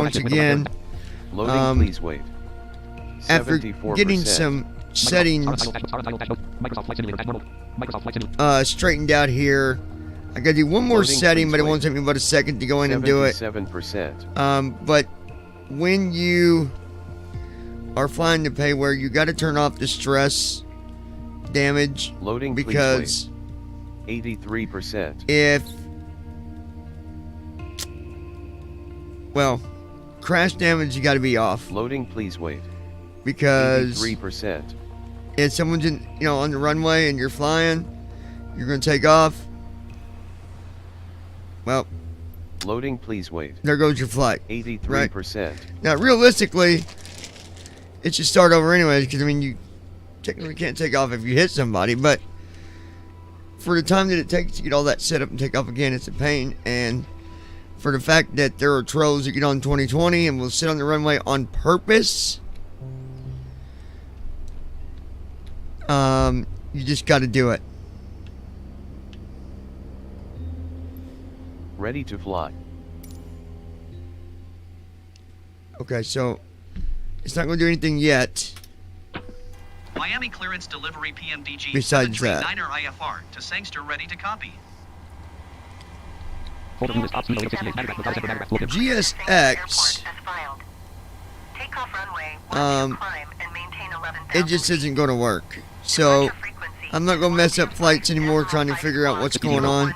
once again, Loading, please wait. after 74%. getting some settings straightened out here, I gotta do one more Loading, setting, please but it wait. won't take me but a second to go in and do it. 77%. But when you are flying to pay where you got to turn off the stress damage, Loading, because please wait. 83%. if, well, crash damage, you got to be off, Loading, please wait. because 83%. if someone's in, on the runway and you're flying, you're going to take off, well, Loading, please wait. there goes your flight. 83%. Now, realistically, it should start over anyways, because, you technically can't take off if you hit somebody, but for the time that it takes to get all that set up and take off again, it's a pain. And for the fact that there are trolls that get on 2020 and will sit on the runway on purpose, you just got to do it. Ready to fly. Okay, so it's not going to do anything yet. Miami clearance delivery PMDG Besides that. 739er IFR to Sangster, ready to copy. GSX, it just isn't going to work. So I'm not going to mess up flights anymore trying to figure out what's going on.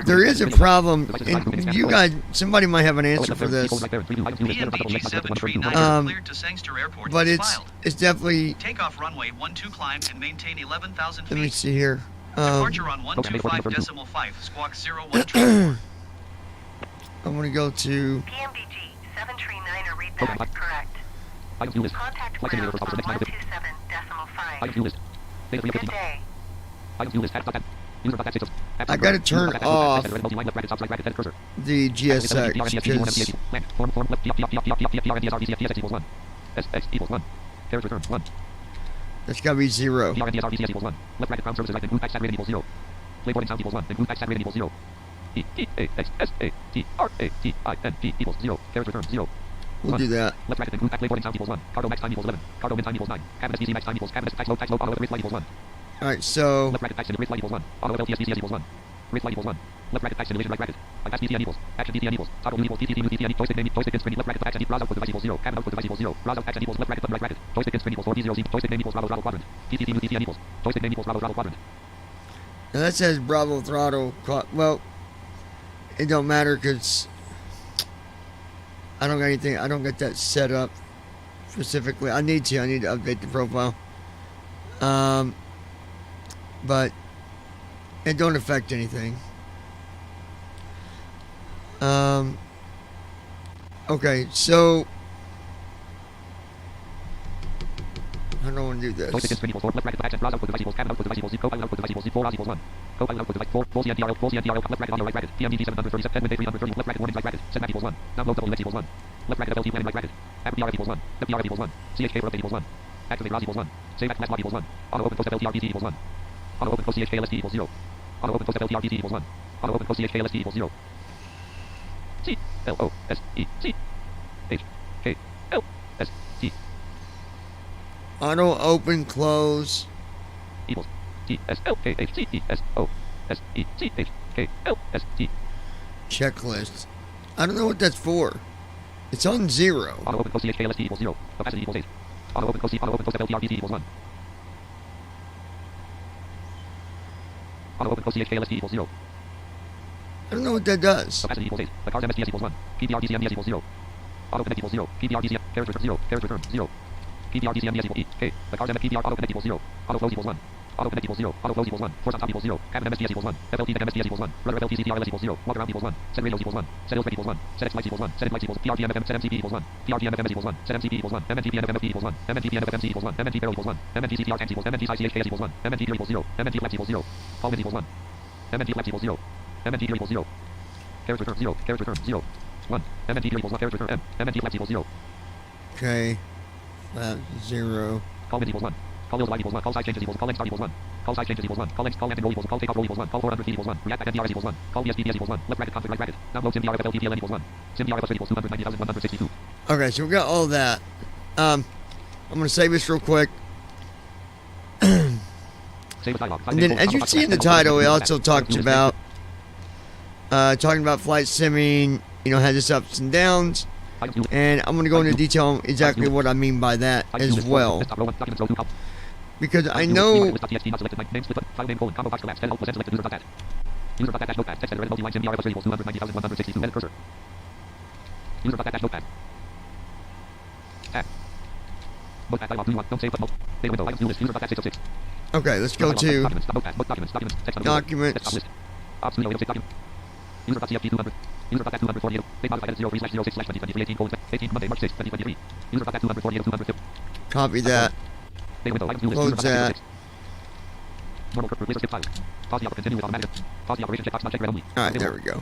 There is a problem, and you guys, somebody might have an answer for this. PMDG 739er cleared to Sangster Airport. But Filed. it's definitely, Takeoff runway 12 climb and maintain 11,000 feet. let me see here. Departure on 125.5 squawk 01 transport. I'm going to go to, PMDG 739er read back correct. Contact ground on 127.5. Good day. I got to turn off the GSX, because that's got to be 0. We'll do that. Alright, so now that says Bravo throttle. Well, it don't matter because I don't got anything. I don't get that set up specifically. I need to update the profile. But it don't affect anything. Okay, so I don't want to do this. Auto open close. Checklist. I don't know what that's for. It's on 0. I don't know what that does. Okay. 0. Call ID equals 1. Call size changes equals 1. Call length start equals 1. Call size changes equals 1. Call length and roll equals 1. Call takeoff roll equals 1. Call 400 feet equals 1. React back NDRS equals 1. Call BSPDS equals 1. Left bracket config right bracket. Download SIM DRFL TPLN equals 1. SIM DRFL equals 290,162. Okay, so we got all that. I'm going to save this real quick. Save as dialog. And then, as you see in the title, it also talks about talking about flight simming, you know, has its ups and downs. And I'm going to go into detail on exactly what I mean by that as well. Because I know okay, let's go to documents. Copy that. Close that. Alright, there we go.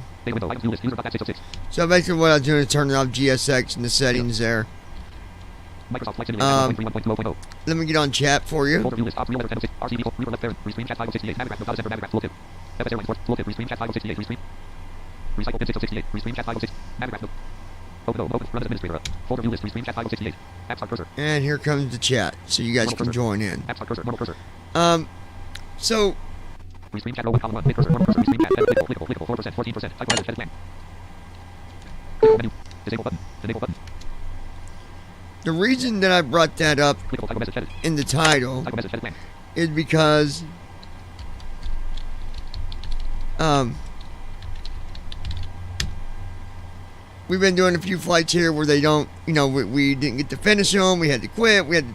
So basically what I was doing is turning off GSX in the settings there. Let me get on chat for you. And here comes the chat, so you guys can join in. So the reason that I brought that up in the title is because we've been doing a few flights here where they don't, you know, we didn't get to finish them, we had to quit, we had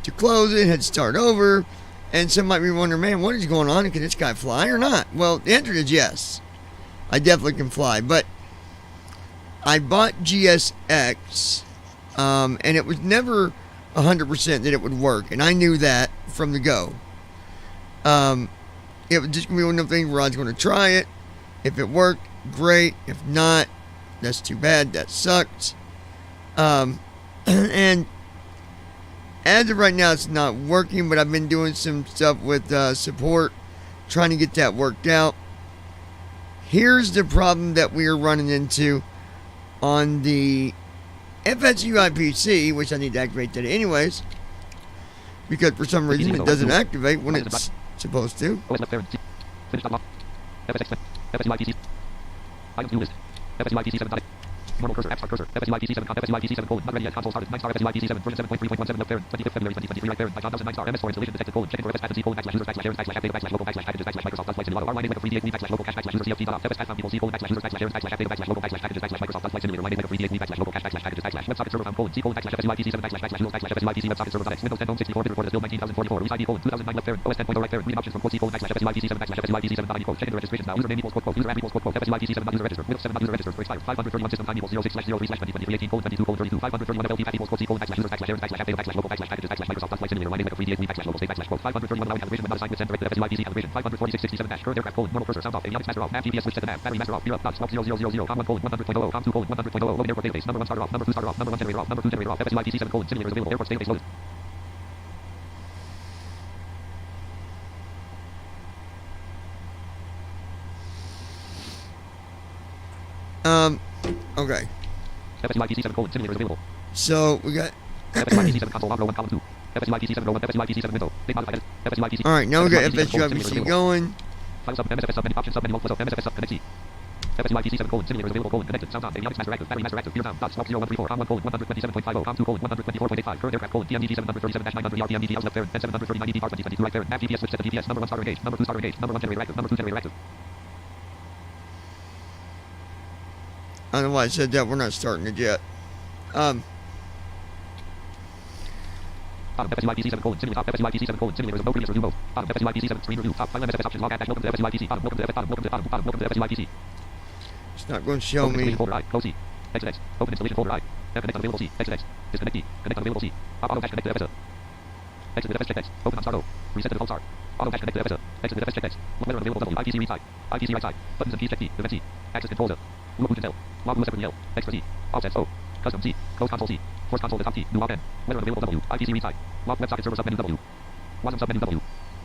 to close it, had to start over, and some might be wondering, man, what is going on? Can this guy fly or not? Well, the answer is yes. I definitely can fly, but I bought GSX, and it was never 100% that it would work, and I knew that from the go. It was just going to be one of the things where I was going to try it. If it worked, great. If not, that's too bad. That sucked. And as of right now, it's not working, but I've been doing some stuff with support, trying to get that worked out. Here's the problem that we are running into on the FSUIPC, which I need to activate that anyways, because for some reason it doesn't activate when it's supposed to. Normal cursor, abstract cursor, FSUIPC 7, FSUIPC 7, not ready yet, console started, 9 star FSUIPC 7, version 7.3.17 left parent, 25th February 2023 right parent, by John Dawson 9 star, MS for installation detected, checking for FS patency, /users, /errors, /app data, /local, /packages, /Microsoft does flight simulator, R line free DXV, /local, /user CFT, FS path equals C, /users, /errors, /app data, /local, /packages, /Microsoft does flight simulator, line free DXV, /local, /packages, /websocket server found, C, /FSUIPC 7, /users, /FSUIPC websocket server .x, Windows 10 home 64 bit record as build 19044, release ID, 2009 left parent, OS 10.0 right parent, reading options from quote, C, /FSUIPC 7, /FSUIPC 7, .ID, checking the registrations now, username equals quote, username equals quote, FSUIPC 7, user register, Windows 7, user register, expired, 531 system time equals 06/03/2023 18:22:32 531 LP path equals quote C, /users, /errors, /app data, /local, /packages, /Microsoft does flight simulator, line free DXV, /local, save, /quote, 531 allowing calibration without assignment, send direct to FSUIPC calibration, 54667 current aircraft, normal cursor, sound off, avionics master off, nav GPS switch to the nav, battery master off, gear up, dots, 0000, com 1, 100.0, com 2, 100.0, open airport database, number 1 starter off, number 2 starter off, number 1 generator off, number 2 generator off, FSUIPC 7, simulator is available, airport database loaded. Okay. FSUIPC 7, simulator is available. So we got FSUIPC 7 console log row 1 column 2. FSUIPC 7 row 1, FSUIPC 7 window. Big modified edit. FSUIPC. Alright, now we got FSUIPC going. File sub MSFS sub menu option sub menu multiple sub MSFS sub connect C. FSUIPC 7 simulator is available connected sound on avionics master active battery master active gear down dots 0134 com 1 127.50 com 2 124.85 current aircraft DMDG 737-900 RPM DDLs left parent 739 ED 2022 right parent nav GPS switch to the GPS number 1 starter engaged number 2 starter engaged number 1 generator active number 2 generator active. I don't know why I said that. We're not starting it yet. FSUIPC 7 simulator FSUIPC 7 simulator is no previous review mode. FSUIPC 7 screen review top file MSFS options log dash welcome to FSUIPC welcome to FSUIPC. It's not going to show me. Folder I close C exit X open installation folder I connect unavailable C exit X disconnect D connect unavailable C auto dash connect to FS exit to FS check X open on start O reset to default start auto dash connect to FS exit to FS check X weather unavailable W IPC read side IPC right side buttons and keys check T event C access control Z Loop Intel log separate L extra C offset O custom C close console C force console to top T new log N weather unavailable W IPC read side log WebSocket server submenu W Wasm submenu W.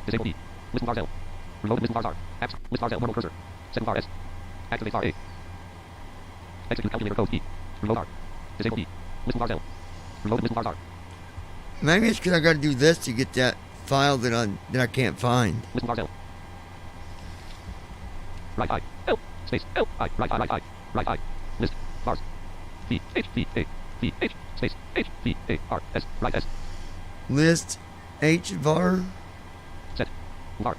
Disable D. List bars L. Reload list bars R. Apps. List bars L. Normal cursor. Setting bar S. Activate bar A. Execute calculator code E. Reload R. Disable D. List bars L. Reload list bars R. Maybe it's because I got to do this to get that file that I can't find. List bars L. Right I. L. Space. L. I. Right I. Right I. Right I. List. Bars. V. H. V. A. V. H. Space. H. V. A. R. S. Right S. List H var. Set. Var.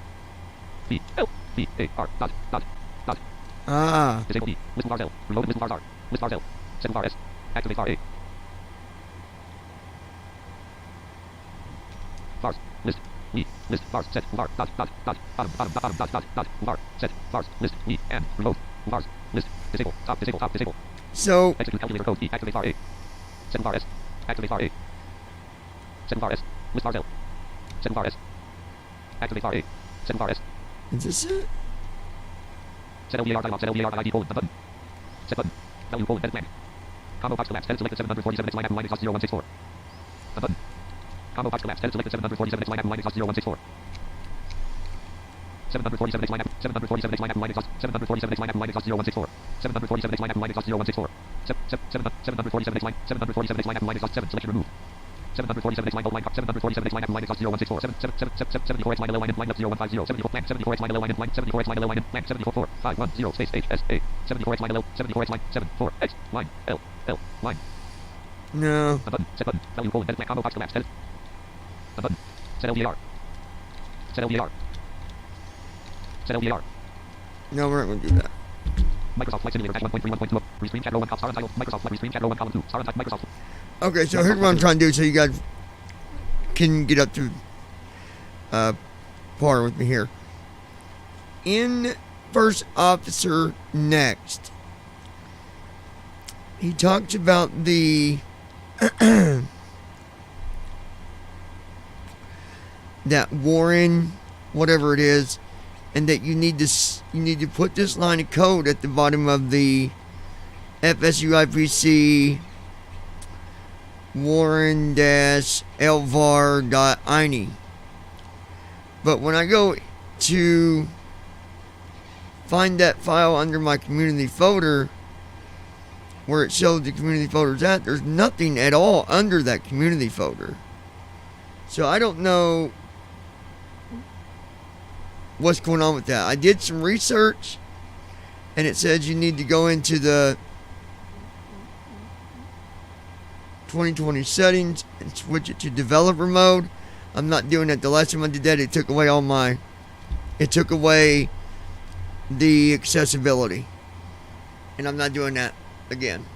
V. L. V. A. R. Dot. Dot. Dot. Ah. Disable D. List bars L. Reload list bars R. List bars L. Set bar S. Activate bar A. Bars. List. We. List. Bars. Set. Var. Dot. Dot. Dot. Bottom. Bottom. Bottom. Dot. Dot. Dot. Var. Set. Bars. List. We. And. Reload. Bars. List. Disable. Top. Disable. Top. Disable. So Execute calculator code E. Activate bar A. Set bar S. Activate bar A. Set bar S. List bars L. Set bar S. Activate bar A. Set bar S. is this it? Set LDAR dialog. Set LDAR ID colon. The button. Set button. W colon. Edit blank. Combo box collapse. Edit selected 747 X line app line exhaust 0164. The button. Combo box collapse. Edit selected 747 X line app line exhaust 0164. 747 X line app. 747 X line app line exhaust. 747 X line app line exhaust 0164. 747 X line app line exhaust 0164. 747 X line. 747 X line app line exhaust 7. Selection remove. 747 X line line 747 X line app line exhaust 0164. 74 X line line line 0150. 74 blank. 74 X line line line 74 X line line blank. 74 4 5 1 0 space H S A. 74 X line L. 74 X line 7 4 X line L L line. No. The button. Set button. W colon. Edit blank. Combo box collapse. Edit. The button. Set LDAR. Set LDAR. Set LDAR. No, we're not going to do that. Microsoft Flight Simulator 1.3 Restream chat row 1 cop star untitled. Microsoft Flight Restream chat row 1 column 2. Star untitled. Microsoft. Okay, so here's what I'm trying to do so you guys can get up to par with me here. In First Officer Next, he talks about the that Warren, whatever it is, and that you need to put this line of code at the bottom of the FSUIPC Warren-elvar.ini. But when I go to find that file under my community folder, where it shows the community folder's at, there's nothing at all under that community folder. So I don't know what's going on with that. I did some research, and it says you need to go into the 2020 settings and switch it to developer mode. I'm not doing that. The last time I did that, it took away the accessibility, and I'm not doing that again.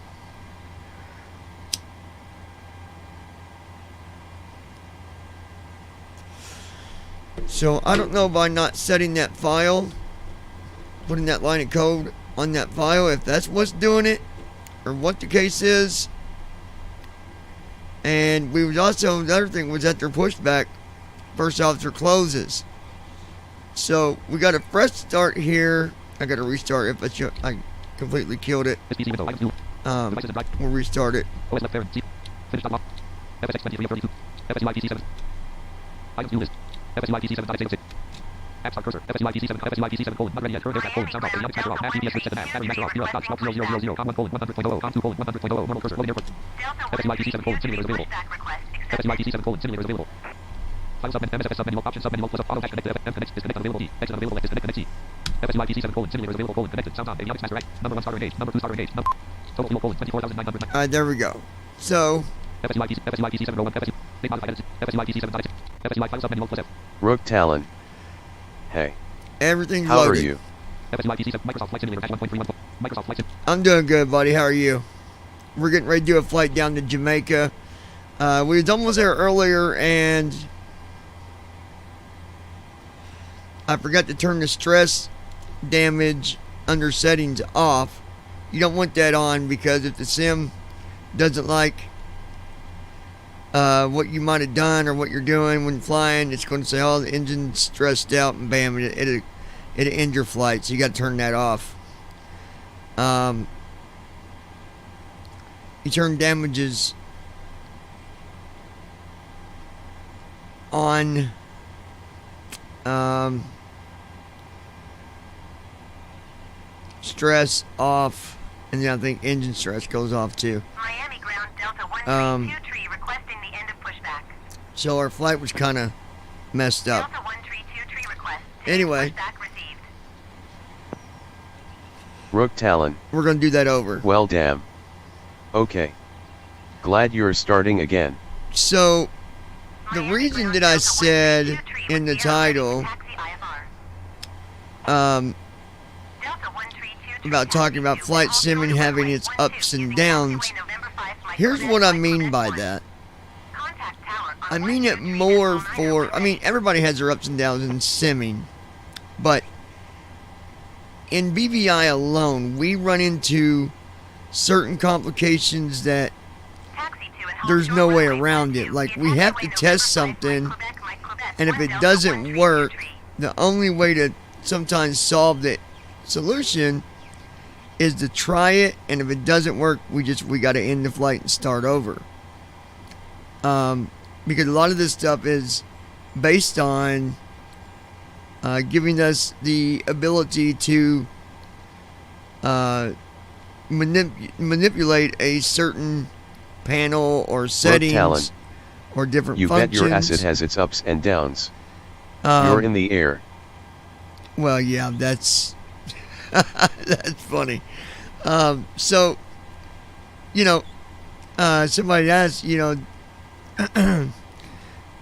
So I don't know, by not setting that file, putting that line of code on that file, if that's what's doing it or what the case is. And we was also, the other thing was that their pushback first officer closes. So we got a fresh start here. I got to restart it, but I completely killed it. We'll restart it. OS left parent. Finish unlock. FSX2332. FSUIPC7. Items new list. FSUIPC7.x86. App start cursor. FSUIPC7 colon. Not ready yet. Current aircraft colon. Sound off. Avionics master off. Mass GPS switch set to nav. Battery master off. Zero dot 0000. Com 1 colon 100.00. Com 2 colon 100.00. Normal cursor. Loading airport. FSUIPC7 colon. Simulators available. FSUIPC7 colon. Simulators available. File submenu. MSFS submenu. Option submenu. Plus auto connect. Connect. Disconnect unavailable. D. Exit unavailable. X. Disconnect. C. FSUIPC7 colon. Simulators available. Colon. Connected. Sound on. Avionics master act. Number 1 starter engaged. Number 2 starter engaged. Total fuel colon 24,900. Alright, there we go. So FSUIPC7 row 1. Name modified edit. FSUIPC7.x. FSUI file submenu. Plus F. Rook Talon. Hey. everything's How loaded. are you? FSUIPC7 Microsoft Flight Simulator 1.31. Microsoft Flight Sim. I'm doing good, buddy. How are you? We're getting ready to do a flight down to Jamaica. We was almost there earlier, and I forgot to turn the stress damage under settings off. You don't want that on, because if the sim doesn't like what you might have done or what you're doing when flying, it's going to say, oh, the engine's stressed out, and bam, it'll end your flight. So you got to turn that off. You turn damages on stress off, and then I think engine stress goes off too. Miami ground Delta 132 requesting the end of pushback. So our flight was kind of messed up. Delta 132 request. Anyway. Pushback received. Rook Talon. We're going to do that over. Well, damn. Okay. Glad you're starting again. So, the Miami reason ground that I Delta said 132 in the with the title, taxi IFR. um, Delta 132 about talking about flight simming having its ups and downs, here's what I mean by that. I mean it more for, everybody has their ups and downs in simming, but in BVI alone, we run into certain complications that there's no way around it. Like, we have to test something, and if it doesn't work, the only way to sometimes solve the solution is to try it, and if it doesn't work, we got to end the flight and start over. Because a lot of this stuff is based on giving us the ability to manipulate a certain panel or settings or different You functions. bet your ass it has its ups and downs. Um, You're in the air. Well, yeah, that's that's funny. So, somebody asked,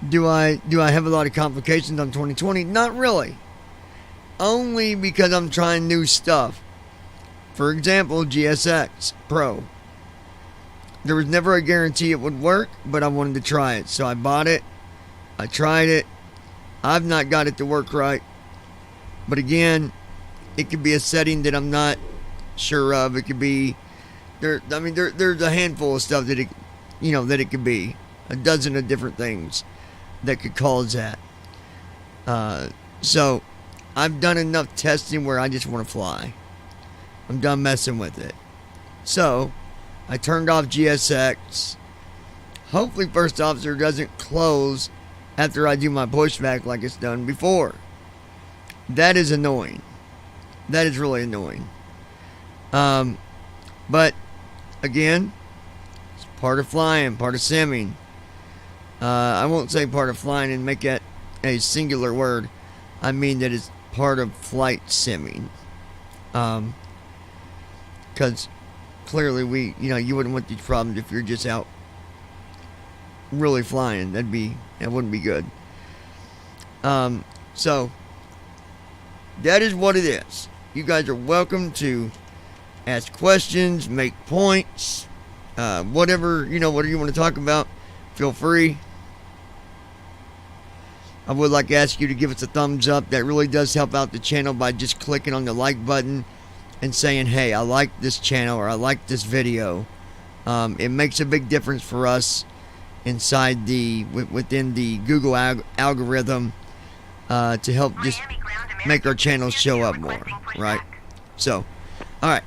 do I have a lot of complications on 2020? Not really. Only because I'm trying new stuff. For example, GSX Pro. There was never a guarantee it would work, but I wanted to try it. So I bought it. I tried it. I've not got it to work right. But again, it could be a setting that I'm not sure of. It could be there's a handful of stuff that it could be. A dozen of different things that could cause that. So I've done enough testing where I just want to fly. I'm done messing with it. So I turned off GSX. Hopefully First Officer doesn't close after I do my pushback like it's done before. That is annoying. That is really annoying. But again, it's part of flying, part of simming. I won't say part of flying and make that a singular word. I mean that it's part of flight simming. Because clearly you wouldn't want these problems if you're just out really flying. That wouldn't be good. So that is what it is. You guys are welcome to ask questions, make points, whatever you want to talk about. Feel free. I would like to ask you to give us a thumbs up. That really does help out the channel by just clicking on the like button and saying, hey, I like this channel or I like this video. It makes a big difference for us within the Google algorithm to help just make our channels show up more, right? So, alright,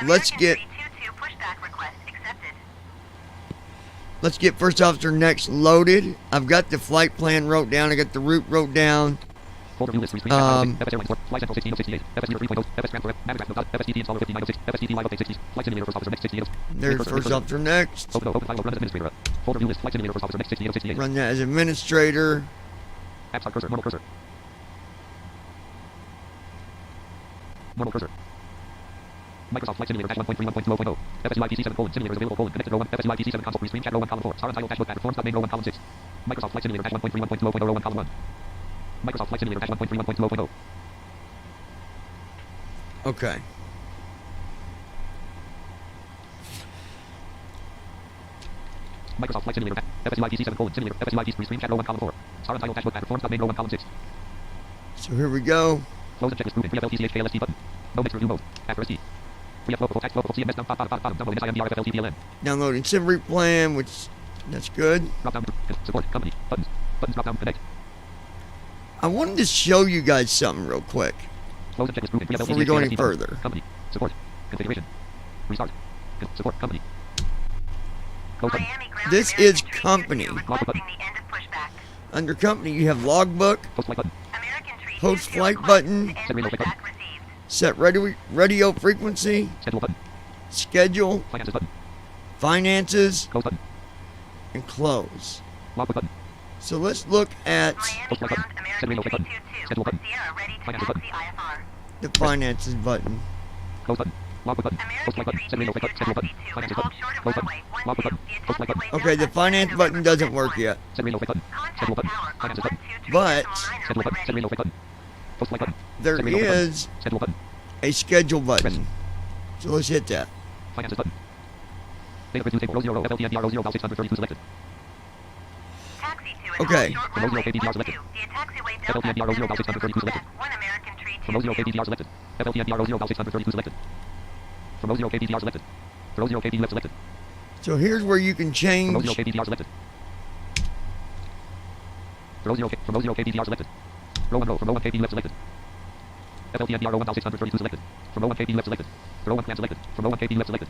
let's get First Officer Next loaded. I've got the flight plan wrote down. I got the route wrote down. There's First Officer Next. Run that as administrator. Normal cursor. Microsoft Flight Simulator 1.3 1.0.0. FSUI PC7 simulator is available connected row 1. FSUI PC7 console free screen chat row 1 column 4. Star untitled dashboard performs main row 1 column 6. Microsoft Flight Simulator 1.3 1.0.0 row 1 column 1. Microsoft Flight Simulator 1.3 1.0.0. Okay. Microsoft Flight Simulator FSUI PC7 simulator FSUI PC free screen chat row 1 column 4. Star untitled dashboard performs main row 1 column 6. So here we go. Close the checklist group in free FLTCHKLST button. No mixed review mode. After ST. Free upload text local CMS downloading SIMDRFLTPLN. Downloading Sim Plan, which that's good. Drop down support company buttons. Buttons drop down connect. I wanted to show you guys something real quick Close the checklist group in free before we go any FLTCHKLST further. company support configuration. Restart. Support company. Close button. This is company. requesting the end of pushback. Under company, you have logbook, Post flight button. American Host flight button. Set radio button. Set radio frequency. Schedule button. Schedule. Finances button. Finances. Close button. And close. Logbook button. So let's look at Host flight button. Set radio button. Schedule button. Finances button. the finances button. Close button. Logbook button. Host flight button. Set radio button. Schedule button. Finances button. Close button. Logbook button. Host flight button. Okay, the finance button doesn't work yet. Set radio button. Schedule button. Finances button. But Schedule button. Set radio button. Host flight button. there Set radio button. is Schedule button. a schedule button. So let's hit that. Finances button. Data grid 2 FLTNDR 0 632 selected. Okay. From 0 KBDR selected. FLTNDR 0 632 selected. From 0 KBDR selected. FLTNDR 0 632 selected. From 0 KBDR selected. From 0 KB left selected. So here's where you can From change 0 KBDR selected. From 0 KBDR selected. Row 1 row. From 1 KB left selected. FLTNDR 1632 selected. From 1 KB left selected. Row 1 plan selected. From 1 KB left selected.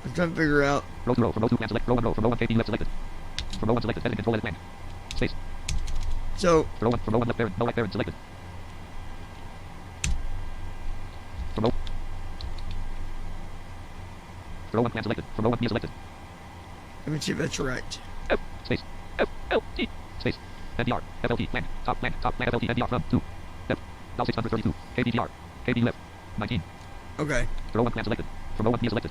I'm trying to figure out. Row 2 row. From row 2 plan select. Row 1 row. From row 1 KB left selected. From row 1 selected. Edit control edit plan. Space. So From row 1 left parent. No right parent selected. From row 1 plan selected. From row 1 P selected. let me see if that's right. F space F L T space NDR FLT plan top FLT NDR from 2 F now 632 KBDR KB left 19 Okay. from row 1 plan selected. From row 1 P selected.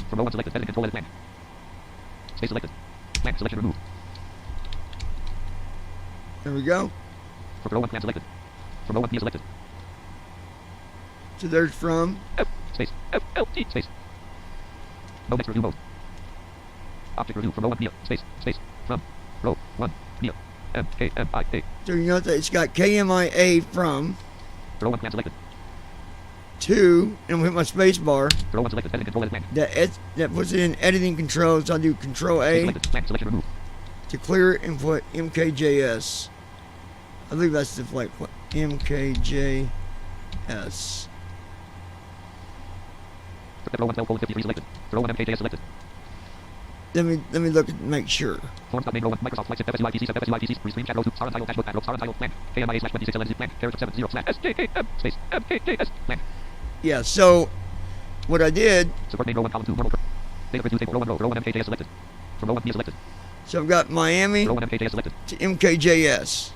From row 1 selected. Edit control edit plan. Space selected. Plan selection removed. There we go. From row 1 plan selected. From row 1 P selected. So there's from. F space F L T space. No next review mode. Object review from row 1 P space from row 1 P M K M I A. So you notice that it's got KMIA from Row 1 plan selected. 2, and with my space bar, Row 1 selected. Edit control edit plan. that puts it in editing controls. I'll do Control Space A selected. Plan selection removed. to clear it and put MKJS. I believe that's the flight plan. MKJS. Row 1 cell colon 53 selected. Row 1 MKJ selected. Let me look and make sure. Forms main row 1 Microsoft Flight FSUIPC FSUIPC restream chat row 2 star untitled dashboard plan star untitled plan KMIA/26 LNZ plan character 70 / SJKM space MKJS plan. Yeah. So what I did. Support main row 1 column 2 normal. Data grid 2 table row 1 MKJ selected. From row 1 P selected. So I've got Miami Row 1 MKJ selected. to MKJS.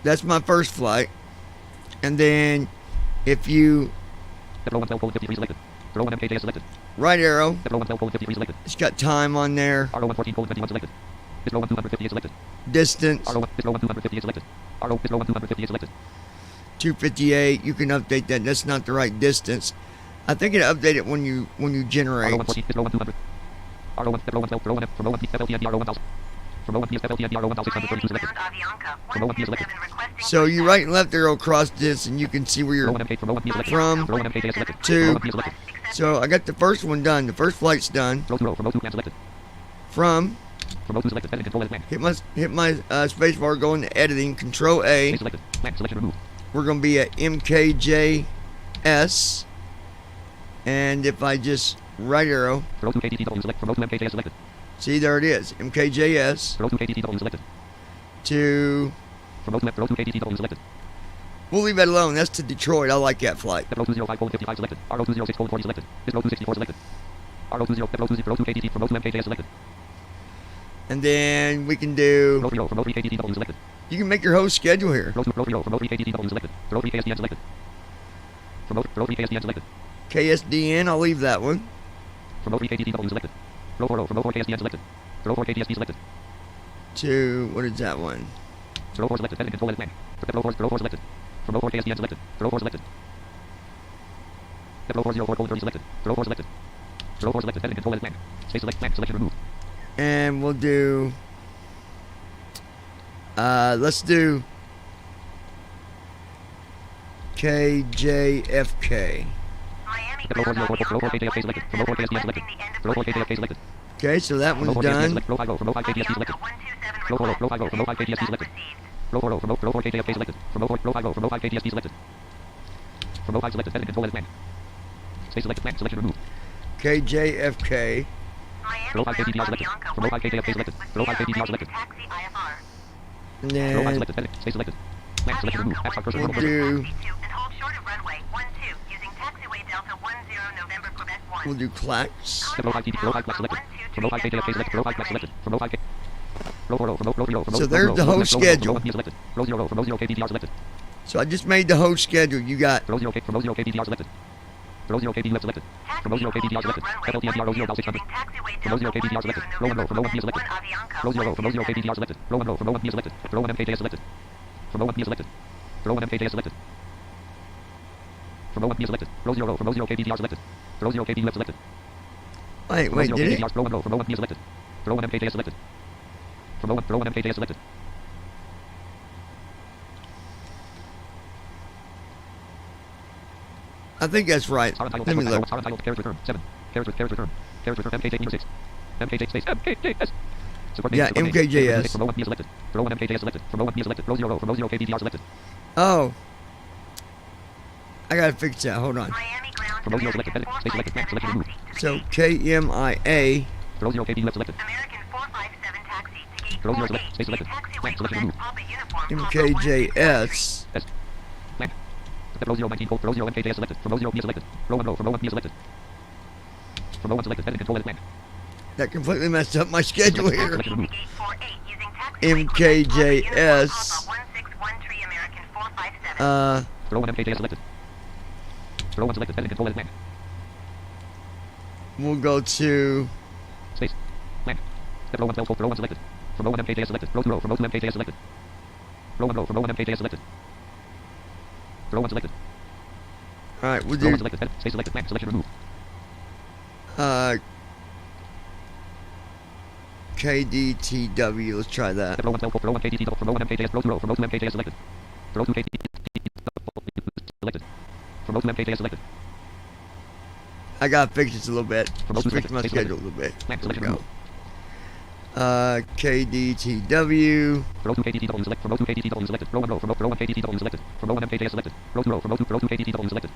That's my first flight. And then if you Row 1 cell colon 53 selected. Row 1 MKJ selected. right arrow, Row 1 cell colon 53 selected. it's got time on there, Row 1 14 colon 21 selected. This row 1 258 selected. distance, Row 1 258 selected. Row 1 258 selected. 258. You can update that. That's not the right distance. I think it update it when you Row generate. 1 14 row 1 200. Row 1 cell row 1 from row 1 P FLTNDR row 1000. From row 1 P FLTNDR row 1632 selected. From row 1 P selected. So you right and left arrow across this, and you can see where Row you're 1 MK from row 1 P selected. from. Row 1 MKJ selected. to- Row 1 P selected. So I got the first one done. The first flight's done. Row 2 row from row 2 plan selected. From From row 2 selected. Edit control edit plan. hit my space bar, go into editing, Control A. Space selected. Plan selection removed. We're gonna be at MKJS, and if I just right arrow, Row 2 KTTW select. From row 2 MKJ selected. see there it is, MKJS Row 2 KTTW selected. to. From row 2 KTTW selected. We'll leave that alone. That's to Detroit. I like that flight. Row 205 colon 55 selected. Row 206 colon 40 selected. This row 264 selected. Row 20 row 2 KTT from row 2 MKJ selected. And then we can do. Row 3 row from row 3 KTTW selected. You can make your whole schedule here. Row 3 row from row 3 KTTW selected. Row 3 KSDN selected. From row 3 KSDN selected. KSDN. I'll leave that one. From row 3 KTTW selected. Row 4 row from row 4 KSDN selected. Row 4 KTSD selected. To what is that one? Row 4 selected. Edit control edit plan. Row 4 selected. From row 4 KSDN selected. Row 4 selected. Row 404 colon 30 selected. Row 4 selected. Row 4 selected. Edit control edit plan. Space select plan selection removed. And we'll do. Let's do KJFK. Row 404 KJFK selected. From row 4 KSDN selected. Row 4 KJFK selected. Okay, so that From row one's 4 KSDN done. selected. Row 5 row from row 5 KTSD selected. Row 4 row from row 5 KTSD selected. Row 4 row from row 4 KJFK selected. From row 5 row from row 5 KTSD selected. From row 5 selected. Edit control edit plan. Space selected plan selection removed. KJFK. Row 5 KTDR selected. From row 5 KJFK selected. Row 5 KTDR selected. And Row 5 then selected. Edit. Stay selected. Blank. Select remove. App start cursor. we'll Row 1. do Taxi 2 and hold short of runway 12 using taxiway Delta 10 November Quebec 1. we'll do clacks. Row 5 TD. Row 5 black selected. From row 5 KJFK selected. Row 5 black selected. From row 5 K. Row 4 row. From row 3 row. From row So there's the host schedule. Row 1 selected. Row 0 row. From row 0 KBDR selected. So I just made the host schedule. You got Row 0 K. From row 0 KBDR selected. Row 0 KB left selected. From row 0 KBDR selected. FLTNDR row 0 Val 600. From row 0 KBDR selected. Row 1 row. From row 1 B selected. Row 0 row. From row 0 KBDR selected. Row 1 row. From row 1 B selected. Row 1 MKJ selected. From row 1 B selected. Row 1 MKJ selected. From row 1 B selected. Row 0 row. From row 0 KBDR selected. Row 0 KB left selected. wait, Row 0 did it? KBDR row 1 row. From row 1 B selected. Row 1 MKJ selected. From row 1 MKJ selected. I think that's right. Star untitled. Let me look. Star untitled. Carriage return. 7. Carriage return. Carriage return. MKJ number 6. MKJ space MKJS. Support name. Yeah, Support name. MKJS. From row 1 B selected. Row 1 MKJ selected. From row 1 B selected. Row 0 row. From row 0 KBDR selected. Oh, I gotta fix that. Hold on. Miami ground From row 0 selected. Edit. Stay selected. Blank. Select remove. So KMIA. Row 0 KB left selected. American 457 taxi to gate Row 0 48 select. Stay selected. taxiway Blank. Select Quebec remove. Papa uniform MKJS. S. Blank. Row 0 19 code. Row 0 MKJ selected. From row 0 B selected. Row 1 row. From row 1 B selected. From row 1 selected. Edit control edit blank. That completely messed up my schedule here. Select remove. gate 48 using taxiway Quebec Papa MKJS. uniform Papa 1613 American 457. Row 1 MKJ selected. Row 1 selected. Edit control edit blank. We'll go to Space. Blank. Row 1 12 row 1 selected. From row 1 MKJ selected. Row 2 row. From row 2 MKJ selected. Row 1 row. From row 1 MKJ selected. Row 1 selected. all right. We'll Row 1 do selected. Edit. Stay selected. Blank. Selection remove. KDTW. Let's try that. Row 1 12 row 1 KDT from row 1 MKJ. Row 2 row. From row 2 MKJ selected. Row 2 KDT selected. From row 2 MKJ selected. I gotta fix this a little bit. Promote Just fix selected. my Stay schedule a selected. little bit. Blank. There we Selection go. remove. KDTW. Row 2 KDT select. From row 2 KDT selected. Row 1 row. From row 1 KDT selected. From row 1 MKJ selected. Row 2 row. From row 2 KDT selected.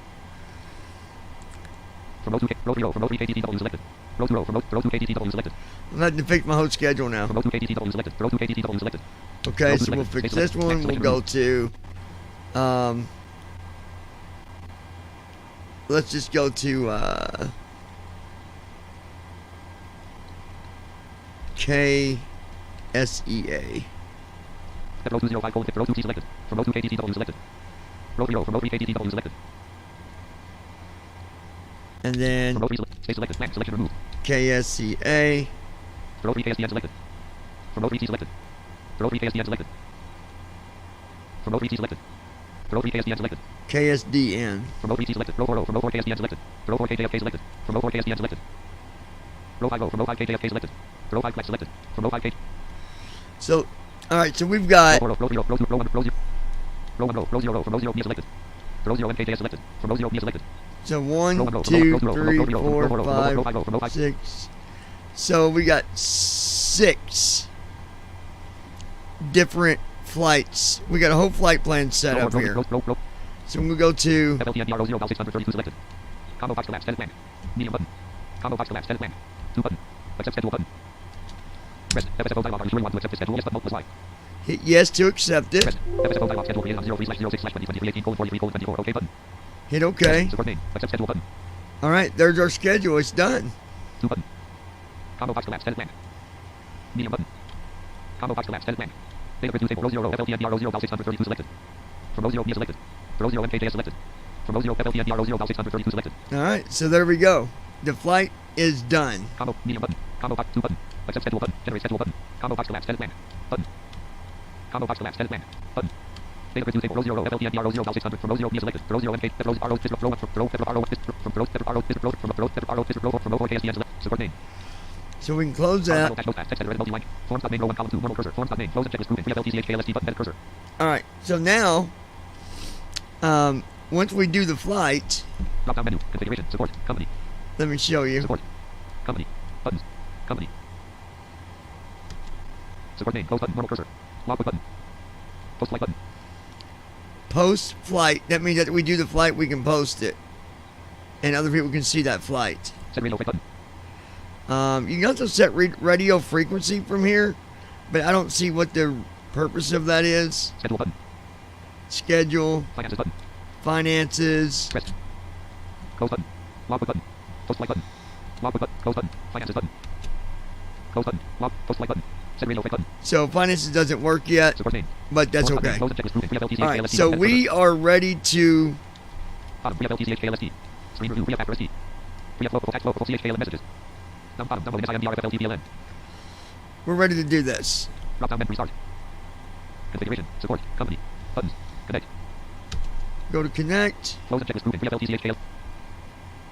From row 2 row 3 row. From row 3 KDT selected. Row 2 row. From row 2 KDT selected. I'm having to fix my whole schedule now. From row 2 KDT selected. Row 2 KDT selected. Okay, Row so 2 we'll selected. fix Stay this selected. one. Blank. We'll Selection go to let's just go to KSEA. Row 205 colon. Row 2 selected. From row 2 KDT selected. Row 3 row. From row 3 KDT selected. And then From row 3 stay selected. Blank. Selection remove. KSEA. Row 3 KSDN selected. From row 3 T selected. Row 3 KSDN selected. From row 3 T selected. Row 3 KSDN selected. KSDN. From row 3 T selected. Row 4 row. From row 4 KSDN selected. Row 4 KJFK selected. From row 4 KSDN selected. Row 5 row. From row 5 KJFK selected. Row 5 flex selected. From row 5 K. So, all right. So we've got Row 4 row. Row 3 row. Row 2 row 1 row 0. Row 1 row. Row 0 row. From row 0 B selected. Row 0 MKJ selected. From row 0 B selected. so Row 1 1, row. 2, From row 3, 4, 5 row. From row 5. 6. So we got 6 different flights. We got a whole flight plan set up here. Row. So we'll go to FLTNDR row 0 Val 632 selected. Combo box collapse. Edit blank. Medium button. Combo box collapse. Edit blank. 2 button. Accept schedule button. Press FSFO dialog. Are you sure you want to accept this schedule? Yes button. Multiple slide. hit yes to accept it. Press FSFO dialog. Schedule created on 03/06/2020 OK button. Hit OK. Support name. Accept schedule button. All right, there's our schedule. It's done. 2 button. Combo box collapse. Edit blank. Medium button. Combo box collapse. Edit blank. Data print table. Row 0 FLTNDR row 0 Val 632 selected. From row 0 B selected. Row 0 MKJ selected. From row 0 FLTNDR row 0 Val 632 selected. All right, so there we go. The flight is done. Combo medium button. Combo box 2 button. Accept schedule button. Generate schedule button. Combo box collapse. Edit blank. Button. Combo box collapse. Edit blank. Button. Data print table. Row 0 FLTNDR row 0 Val 600. From row 0 B selected. Row 0 MK. Row RO row from row 4 KSDN select. Support name. So we can close that. Forms.name row 1 column 2 normal cursor. Forms.name close and checklist grouping. 3 FLTCHKLST button edit cursor. All right, so now, once we do the flight, Drop down menu. Configuration. Support. Company. let me show you. Support. Company. Buttons. Company. Support name. Close button. Normal cursor. Logbook button. Post flight button. Post flight. That means that we do the flight, we can post it, and other people can see that flight. Set radio button. You can also set radio frequency from here, but I don't see what the Purpose of that is Schedule button. schedule, Finances button. finances, Rest. Close button. Logbook button. Post like button. Logbook button. Close button. Finances button. Close button. Log. Post like button. Set radio button. so finances doesn't work yet, Support name. but that's Close okay. button. Close and checklist grouping. Alright, so we are ready to, Bottom. LTCHKLST. Screen review. FRST. Local text local CHKL messages. Bottom. SIMDRFLTPLN. we're ready to do this. Drop down menu. Restart. Configuration. Support. Company. Buttons. Connect. Go to connect. Close and checklist grouping. FLTCHKL.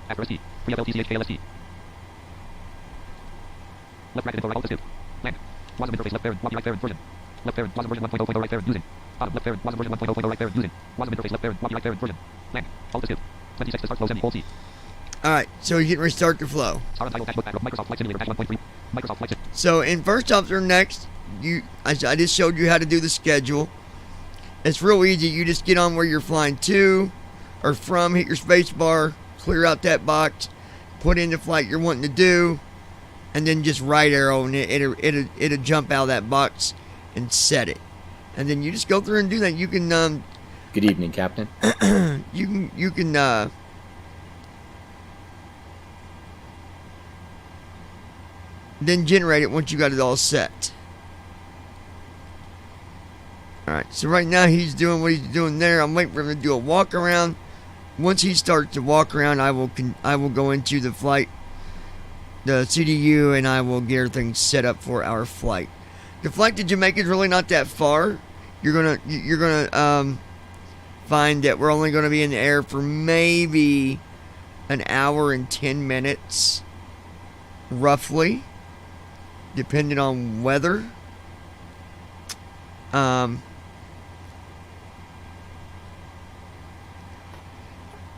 FRST. FLTCHKLST. Left bracket info right alt escape. Blank. WASM interface left parent. Right parent version. Left parent. WASM version 1.0.0 right parent using. Bottom left parent. WASM version 1.0.0 right parent using. WASM interface left parent. Right parent version. Blank. Alt escape. 26 to start flow semi-C. Alright, so you can restart the flow. Star untitled dashbook backdrop. Microsoft Flight Simulator 1.3. Microsoft Flight Sim. So in first off or next, I just showed you how to do the schedule. It's real easy. You just get on where you're flying to or from, hit your space bar, clear out that box, put in the flight you're wanting to do, and then just right arrow and it'll jump out of that box and set it. And then you just go through and do that. You can Good evening, Captain. you can then generate it once you got it all set. Alright, so right now he's doing what he's doing there. I'm waiting for him to do a walk around. Once he starts to walk around, I will go into the flight, the CDU, and I will get everything set up for our flight. The flight to Jamaica is really not that far. You're gonna find that we're only gonna be in the air for maybe an hour and 10 minutes, roughly, depending on weather.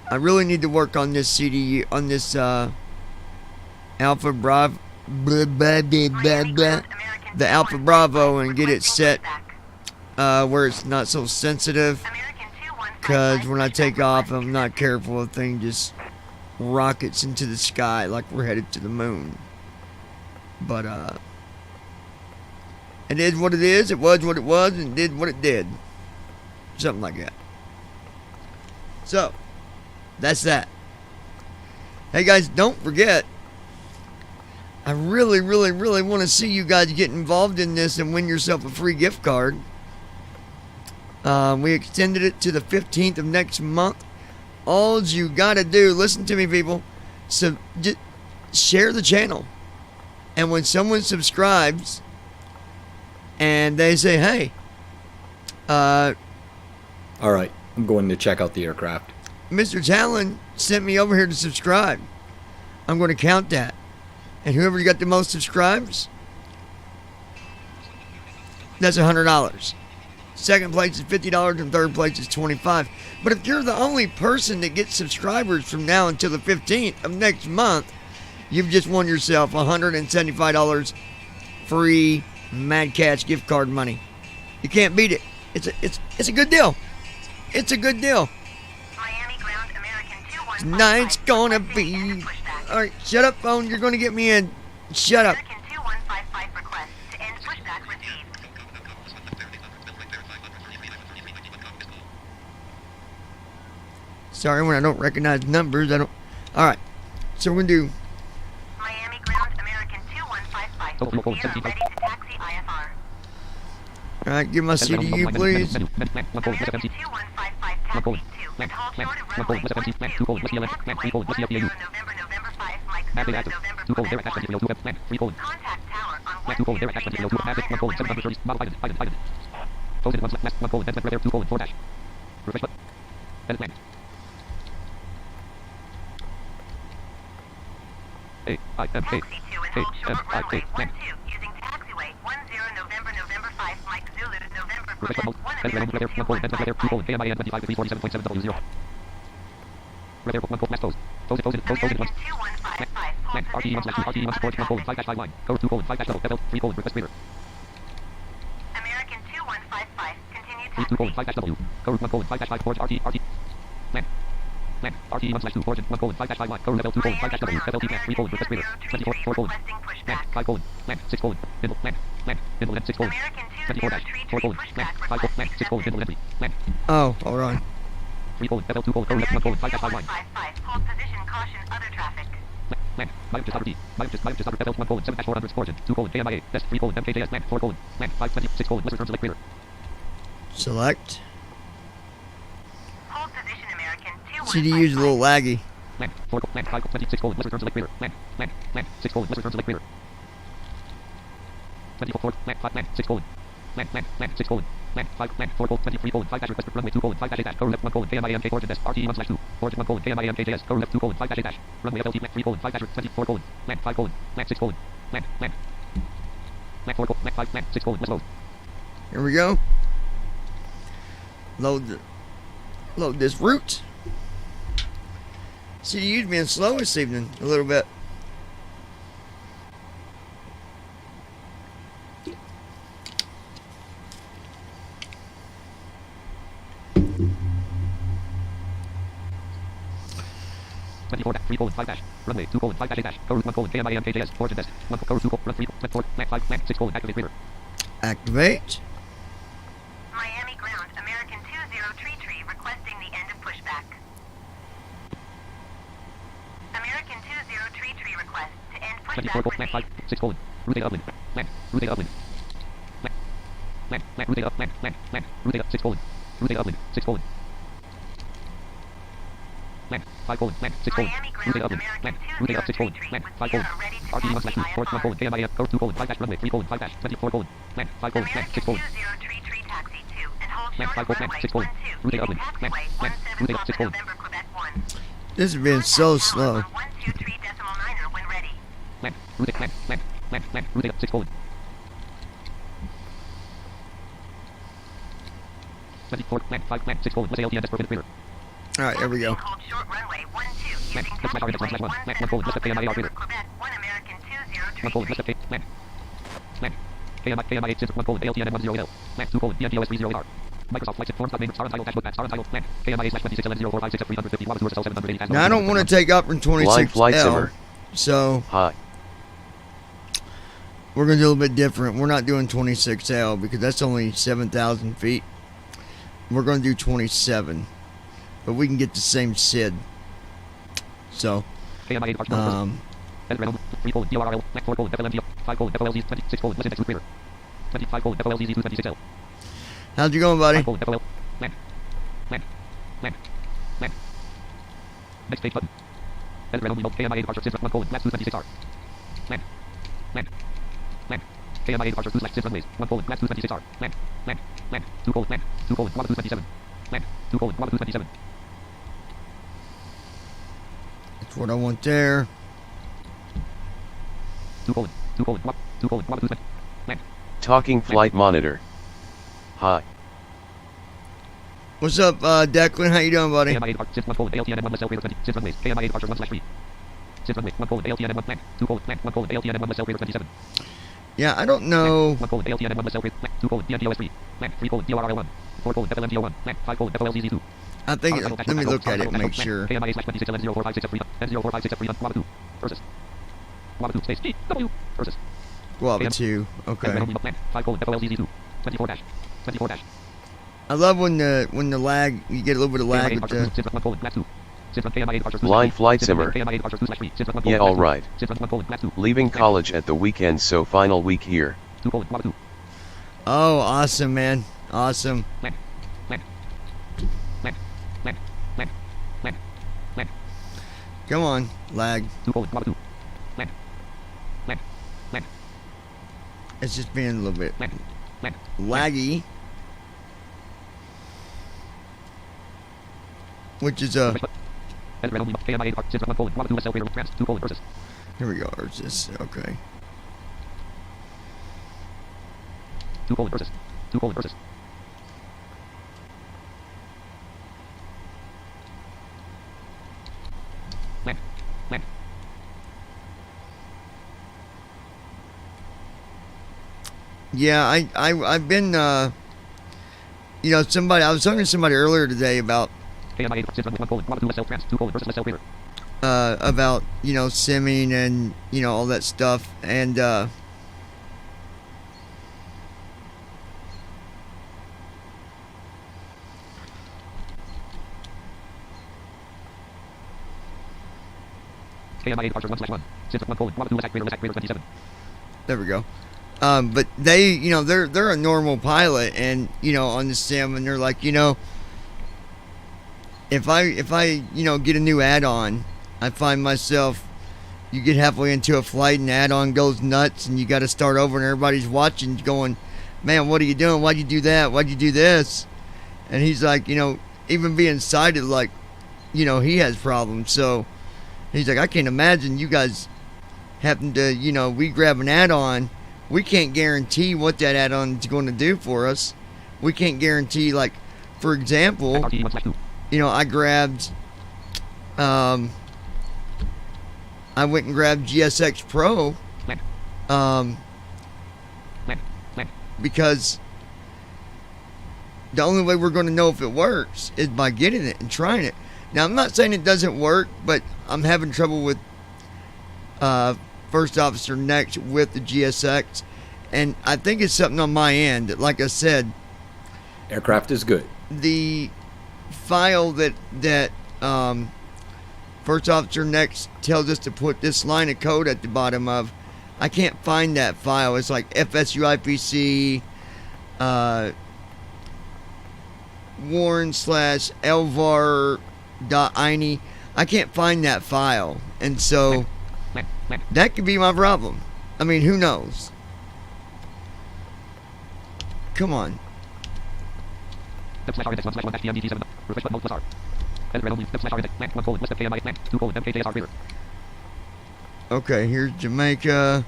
I really need to work on this CDU, on this Alpha Bravo, the Alpha Bravo, and get it set where it's not so sensitive. Because when I take off, I'm not careful, the thing just rockets into the sky like we're headed to the moon. But it is what it is. It was what it was, and did what it did. Something like that. So that's that. Hey guys, don't forget, I really want to see you guys get involved in this and win yourself a free gift card. We extended it to the 15th of next month. All you gotta do, listen to me people, so just share the channel. And when someone subscribes and they say, hey, All right, I'm going to check out the aircraft. Mr. Talon sent me over here to subscribe, I'm going to count that. And whoever got the most subscribes, that's $100. Second place is $50 and third place is $25. But if you're the only person that gets subscribers from now until the 15th of next month, you've just won yourself $175 free Mad Catch gift card money. You can't beat it. It's a good deal. It's a good deal. Miami ground American 2155. Tonight's gonna be. Alright, shut up, phone. You're gonna get me in. Shut up. American 2155 request to end pushback received. Sorry, when I don't recognize numbers, I don't. Alright, so we're gonna do. Miami ground American 2155. We are ready to taxi IFR. Alright, give my CDU, please. American 2155 taxi 2. And hold short of runway 12 using taxiway 10 November 5 Mike 0 November 5 1. Contact tower on 123. Taxi 2 and hold short runway 12 using taxiway 10 November 5 Mike Zulu November Quebec 1 American 2155. American 2155 American 2155 continue taxi. RT1/2 origin 1:5-5 code level 2:5-W FLT 3 requesting pushback 6 middle Land. Middle left 6 colon. American 24 dash. 4 2033 colon. Land. pushback 5 colon. request Land. 6 colon. Middle accepted. left 3. Land. Oh, hold on. 3 colon. FL 2 colon. Current left 1 colon. 5 dash 5 line. 1155. Hold position. Caution. Other traffic. Land. Bioptist outer D. Bioptist outer FL 1 colon. 7 dash 400 origin. 2 colon. KMIA. Best 3 colon. MKJS. Land. 4 colon. Land. 520. 6 colon. List returns to Lake Crater. Select. Hold position. American CDU's a little 2155. laggy. Land. 4 colon. Land. 5 colon. 26 colon. List returns to Lake Crater. Land. Land. Land. 6 colon. List returns to Lake Crater. 24 Land. 5 Land. 6 colon. Land. Land. Land. 6 colon. Land. 5 Land. 4 colon. 23 colon. 5 dash request for runway 2 colon. 5 dash 8 dash. Current left 1 colon. KMIA MK origin desk. RTE 1 slash 2. Origin 1 colon. KMIA MKJS. Current left 2 colon. 5 dash 8 dash. Runway FLT Land 3 colon. 5 dash 24 colon. Land. 5 colon. Land. 6 colon. Land. Land. Land 4 colon. Land 5 Land. 6 colon. Let's load. Here we go. Load this route. CDU's being slow this evening a little bit. Three colon 5 dash. Runway 2 colon 5 dash 8 dash. Current 1 colon. KMIA MKJS. Origin desk. 1 colon. 2 colon. Run 3 colon. Land 4. Land 5 Land 6 colon. Activate crater. Activate. Miami ground. American 2033 requesting the end of pushback. American 2033 request to end 24 pushback colon. Land 5 received. 6 colon. Route data upwind. Land. Route data upwind. Land. Land. Land. Route data up. Land. Land. Land. Route data 6 colon. Route data upwind. 6 colon. Land. 5 colon. Land. 6 colon. Miami Route data ground. upwind. American Land. Route data up 6 colon. 2033 Land. with 5 colon. Sierra ready to RTE 1 slash 2. taxi Force 1 colon. IFR. KMIA. Current 2 colon. 5 dash runway 3 colon. 5 dash 24 colon. Land. 5 colon. Land. 6 American colon. 2033 taxi 2 and hold Land. short 5 of colon. Land. runway 6 colon. 12 Route data using upwind. Land. taxiway Land. 17 Route data up 6 Alpha colon. November Quebec 1. This has been so slow. 123.9 when ready. Land. Route data. Land. Land. Land. Land. Route data 6 colon. 24 Land. 5 Land. 6 colon. Let's ALTN desk for crater. All right, here we go. Hold short runway 12 using Land. Let's fly target taxiway 1 Land. 1 colon. Let's Alpha KMIA November crater. Quebec 1 American 1 colon. Let's 2033. Land. Land. KMIA 8 1 colon. ALTN 10L. Land. 2 colon. DNTOS 30AR. Microsoft flight forms name star entitled dashboard star entitled Land. KMIA slash 26 350 water source 780. Now I don't want to take up from Blind flight 26L, simmer. so Hi. we're gonna do a little bit different. We're not doing 26L because that's only 7,000 feet. We're gonna do 27, but we can get the same SID. So, KMIA 8 Reynolds 3 colon. DRL. Land 4 colon. FLMG 5 colon. FLLZ 26 colon. Listen to crater. 25 colon. FLLZ 226L. how's it going, buddy? 5 colon. FLL. Land. Land. Land. Land. Next page button. Ed Reynolds KMIA departure Sim 1 colon. Flaps 226R. Land. Land. Land. KMIA departure 2 slash Sim runways 1 colon. Flaps 226R. Land. Land. Land. 2 colon. Land. 2 colon. Waba 227. Land. 2 colon. Waba 227. That's what I want there. 2 colon. 2 colon. Waba 220. Land. Talking flight monitor. Hi. What's up, Declan? How you doing, buddy? KMIA departure Sim 1 colon. ALTN 1 crater 20. Sim runways. KMIA departure 1 slash 3. Sim runway 1 colon. ALTN 1 land. 2 colon. Land 1 colon. ALTN 1 crater 27. Yeah, I don't know. 1 colon. ALTN 1 crater 2 colon. DNTOS 3. Land 3 colon. DRL 1. 4 colon. FLMGO 1. Land 5 colon. FLLZ 2. I think. Let me look at it and make sure. KMIA slash 26 N0456 N0456 Waba 2 versus Waba 2 space GW versus Guava 2. Okay. 5 colon FLLZ 2 24 dash 24 dash I love when the lag, you get a little bit of lag with the. Blind flight simmer. Yeah, all right. Leaving college at the weekend, so final week here. Oh, awesome, man. Awesome. Come on, lag. It's just being a little bit laggy. Which is here we go. Or is this okay? 2 colon versus 2 colon versus land land Yeah, I've been you know, somebody, I was talking to somebody earlier today about about, you know, simming and, you know, all that stuff, and KMIA departure 1/1. Since 1 colon, Bravo 2 attack greater 27. There we go. But they, you know, they're a normal pilot, and you know, on the sim, and they're like, you know, if I you know, get a new add-on, I find myself, you get halfway into a flight and the add-on goes nuts, and you got to start over, and everybody's watching, going, man, what are you doing? Why'd you do that? Why'd you do this? And he's like, you know, even being sighted, like, you know, he has problems. So he's like, I can't imagine you guys having to, you know, we grab an add-on. We can't guarantee what that add-on is going to do for us. We can't guarantee, like, for example, you know, I grabbed, I went and grabbed GSX Pro, because the only way we're going to know if it works is by getting it and trying it. Now, I'm not saying it doesn't work, but I'm having trouble with First Officer Next with the GSX, and I think it's something on my end. Like I said, Aircraft is good. the file that First Officer Next tells us to put this line of code at the bottom of, I can't find that file. It's like FSUIPC warn/elvar.ini. I can't find that file, and so that could be my problem. I mean, who knows? Come on. Okay, here's Jamaica.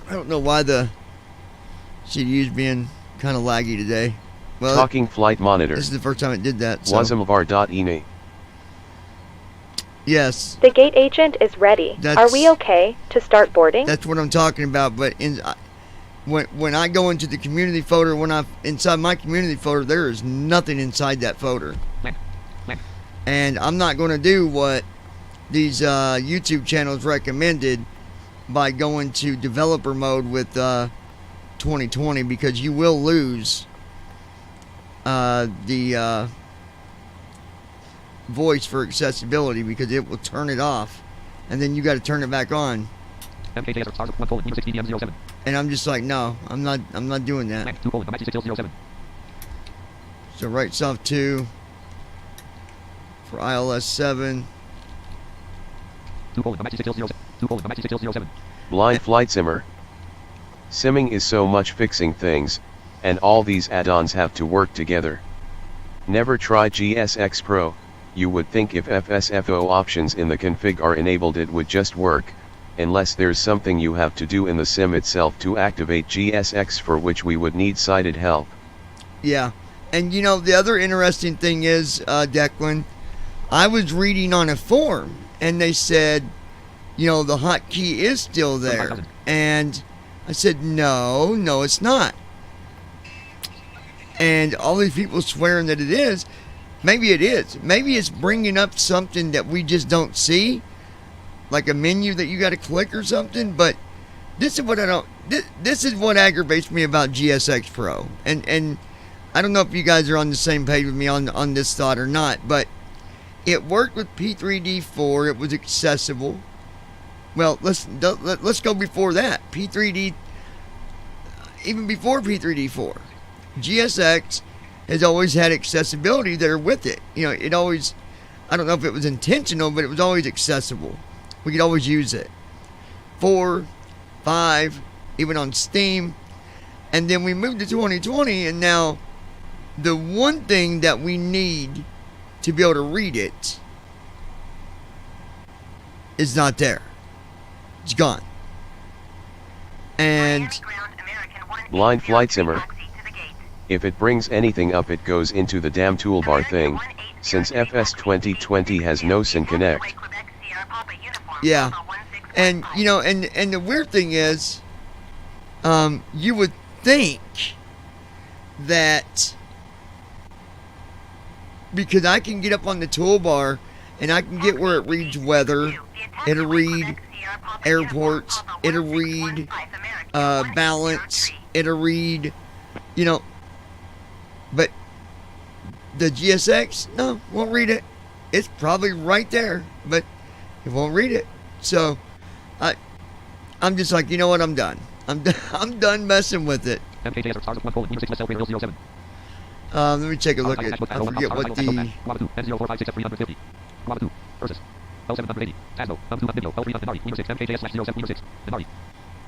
I don't know why the CDU's being kind of laggy today. Well, Talking flight monitor. this is the first time it did that. So. Wazamvar.ine. Yes, The gate agent is ready. Are we okay to start boarding? that's what I'm talking about. But when I go into the community folder, inside my community folder, there is nothing inside that folder. And I'm not going to do what these YouTube channels recommended by going to developer mode with 2020, because you will lose the voice for accessibility, because it will turn it off, and then you got to turn it back on. And I'm just like, no, I'm not doing that. So right soft 2 for ILS 7. Blind flight simmer. Simming is so much fixing things, and all these add-ons have to work together. Never try GSX Pro. You would think if FSFO options in the config are enabled it would just work, unless there's something you have to do in the sim itself to activate GSX, for which we would need sighted help. Yeah, and you know, the other interesting thing is, Declan, I was reading on a forum, and they said, you know, the hotkey is still there. And I said, no, it's not. And all these people swearing that it is. Maybe it is. Maybe it's bringing up something that we just don't see, like a menu that you got to click or something. But this is what I don't. This is what aggravates me about GSX Pro. And I don't know if you guys are on the same page with me on this thought or not. But it worked with P3D4. It was accessible. Well, let's go before that. P3D, even before P3D4, GSX has always had accessibility there with it. You know, it always, I don't know if it was intentional, but it was always accessible. We could always use it. 4, 5, even on Steam. And then we moved to 2020, and now the one thing that we need to be able to read it is not there. It's gone. And Blind flight simmer. If it brings anything up it goes into the damn toolbar thing, since FS2020 has no Syn Connect. yeah. And you know, and the weird thing is, you would think that because I can get up on the toolbar and I can get where it reads weather, it'll read airports, it'll read balance, it'll read, you know, But the GSX, no, won't read it. It's probably right there, but it won't read it. So I'm just like, you know what? I'm done. I'm done messing with it. Let me take a look at. I forget what the.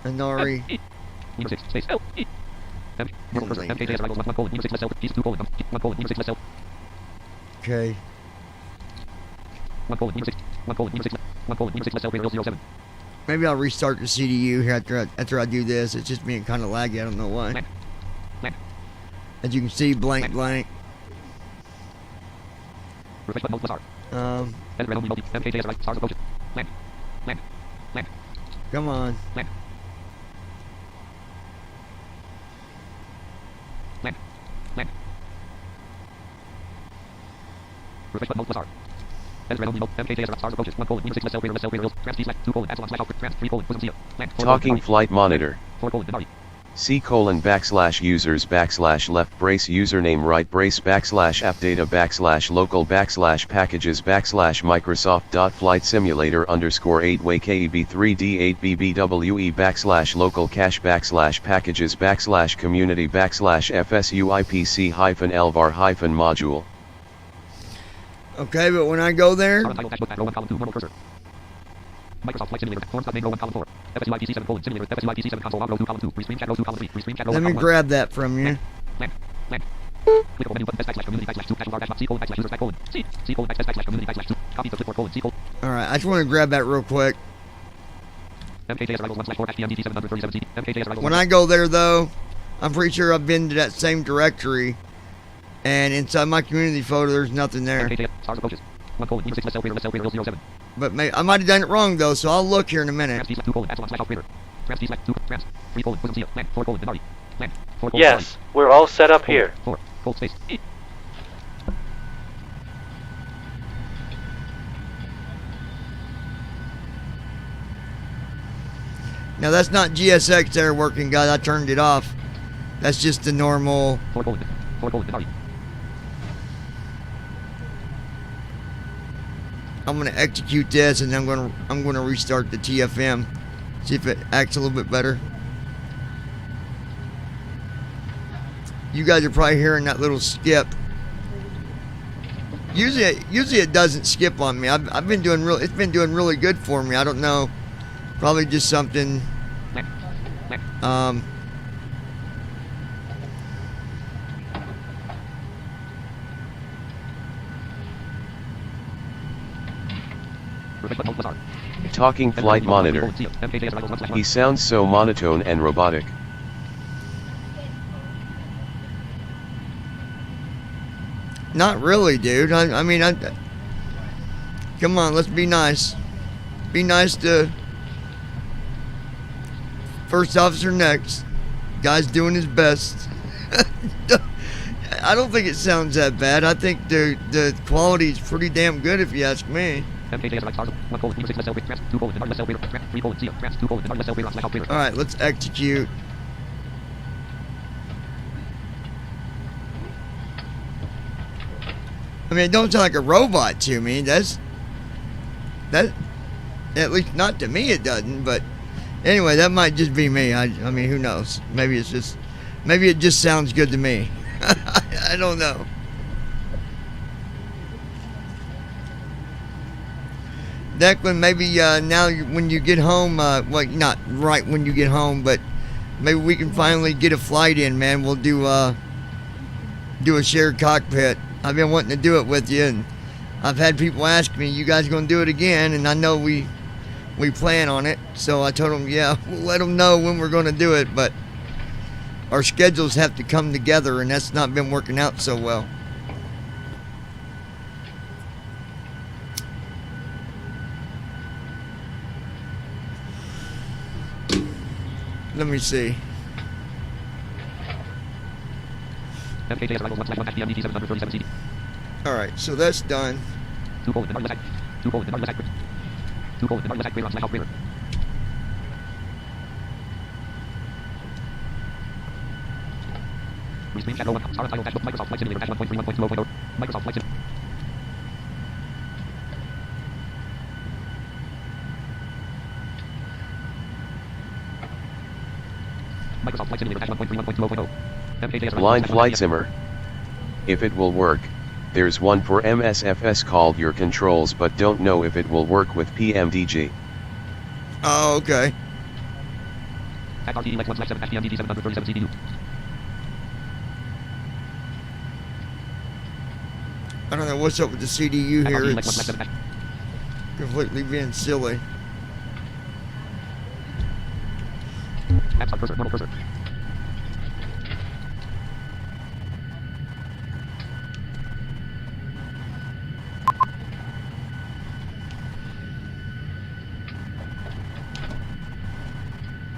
Anari. Okay. Maybe I'll restart the CDU here after I do this. It's just being kind of laggy. I don't know why. As you can see, blank. Come on. Talking flight monitor. C:\users\left brace username right brace /app data /local /packages /Microsoft.flight simulator _8way KEB3D8BBWE /local cache /packages /community /FSUIPC-LVAR- module. Okay, but when I go there, Microsoft Flight Simulator, forms main row 1 column 4, FSUIPC7 simulator, FSUIPC7 console log row 2 column 2, pre-screen chat row 2 column 3, pre-screen chat row 1 let me column 1. grab that from you. Click on menu button /community /2 /C :/community /2, copy the clipboard C:. Alright, I just want to grab that real quick. MKJS arrivals 1/4 MKJS when I go there though, I'm pretty sure I've been to that same directory, and inside my community folder there's nothing there. But I might have done it wrong though, so I'll look here in a minute. Yes, we're all set up here. Now that's not GSX there working, guys. I turned it off. That's just the normal. I'm gonna execute this, and I'm gonna restart the TFM, see if it acts a little bit better. You guys are probably hearing that little skip. Usually it doesn't skip on me. I've been doing it's been doing really good for me. I don't know, probably just something. Talking flight monitor. He sounds so monotone and robotic. Not really, dude. I mean, come on, let's be nice. Be nice to First Officer Next. Guy's doing his best. I don't think it sounds that bad. I think the quality is pretty damn good if you ask me. Alright, let's execute. I mean, it don't sound like a robot to me. That at least not to me it doesn't, but anyway, that might just be me. I mean, who knows? Maybe it just sounds good to me. I don't know. Declan, maybe now when you get home, well, not right when you get home, but maybe we can finally get a flight in, man. We'll do a shared cockpit. I've been wanting to do it with you, and I've had people ask me, you guys gonna do it again? And I know we plan on it, so I told them, yeah, we'll let them know when we're gonna do it, but our schedules have to come together, and that's not been working out so well. Let me see. Alright, so that's done. Rescreen chat 01. Star title dashboard. Microsoft Flight Simulator dash 1.31.0.0. Microsoft Flight Simulator. Microsoft Flight Simulator dash 1.31.0.0. Blind Flight Simmer. If it will work, there's one for MSFS called Your Controls, but don't know if it will work with PMDG. Oh, okay. RTE 1/7 PMDG 737 CPU. I don't know what's up with the CDU here. It's completely being silly. Apps on cursor, normal cursor.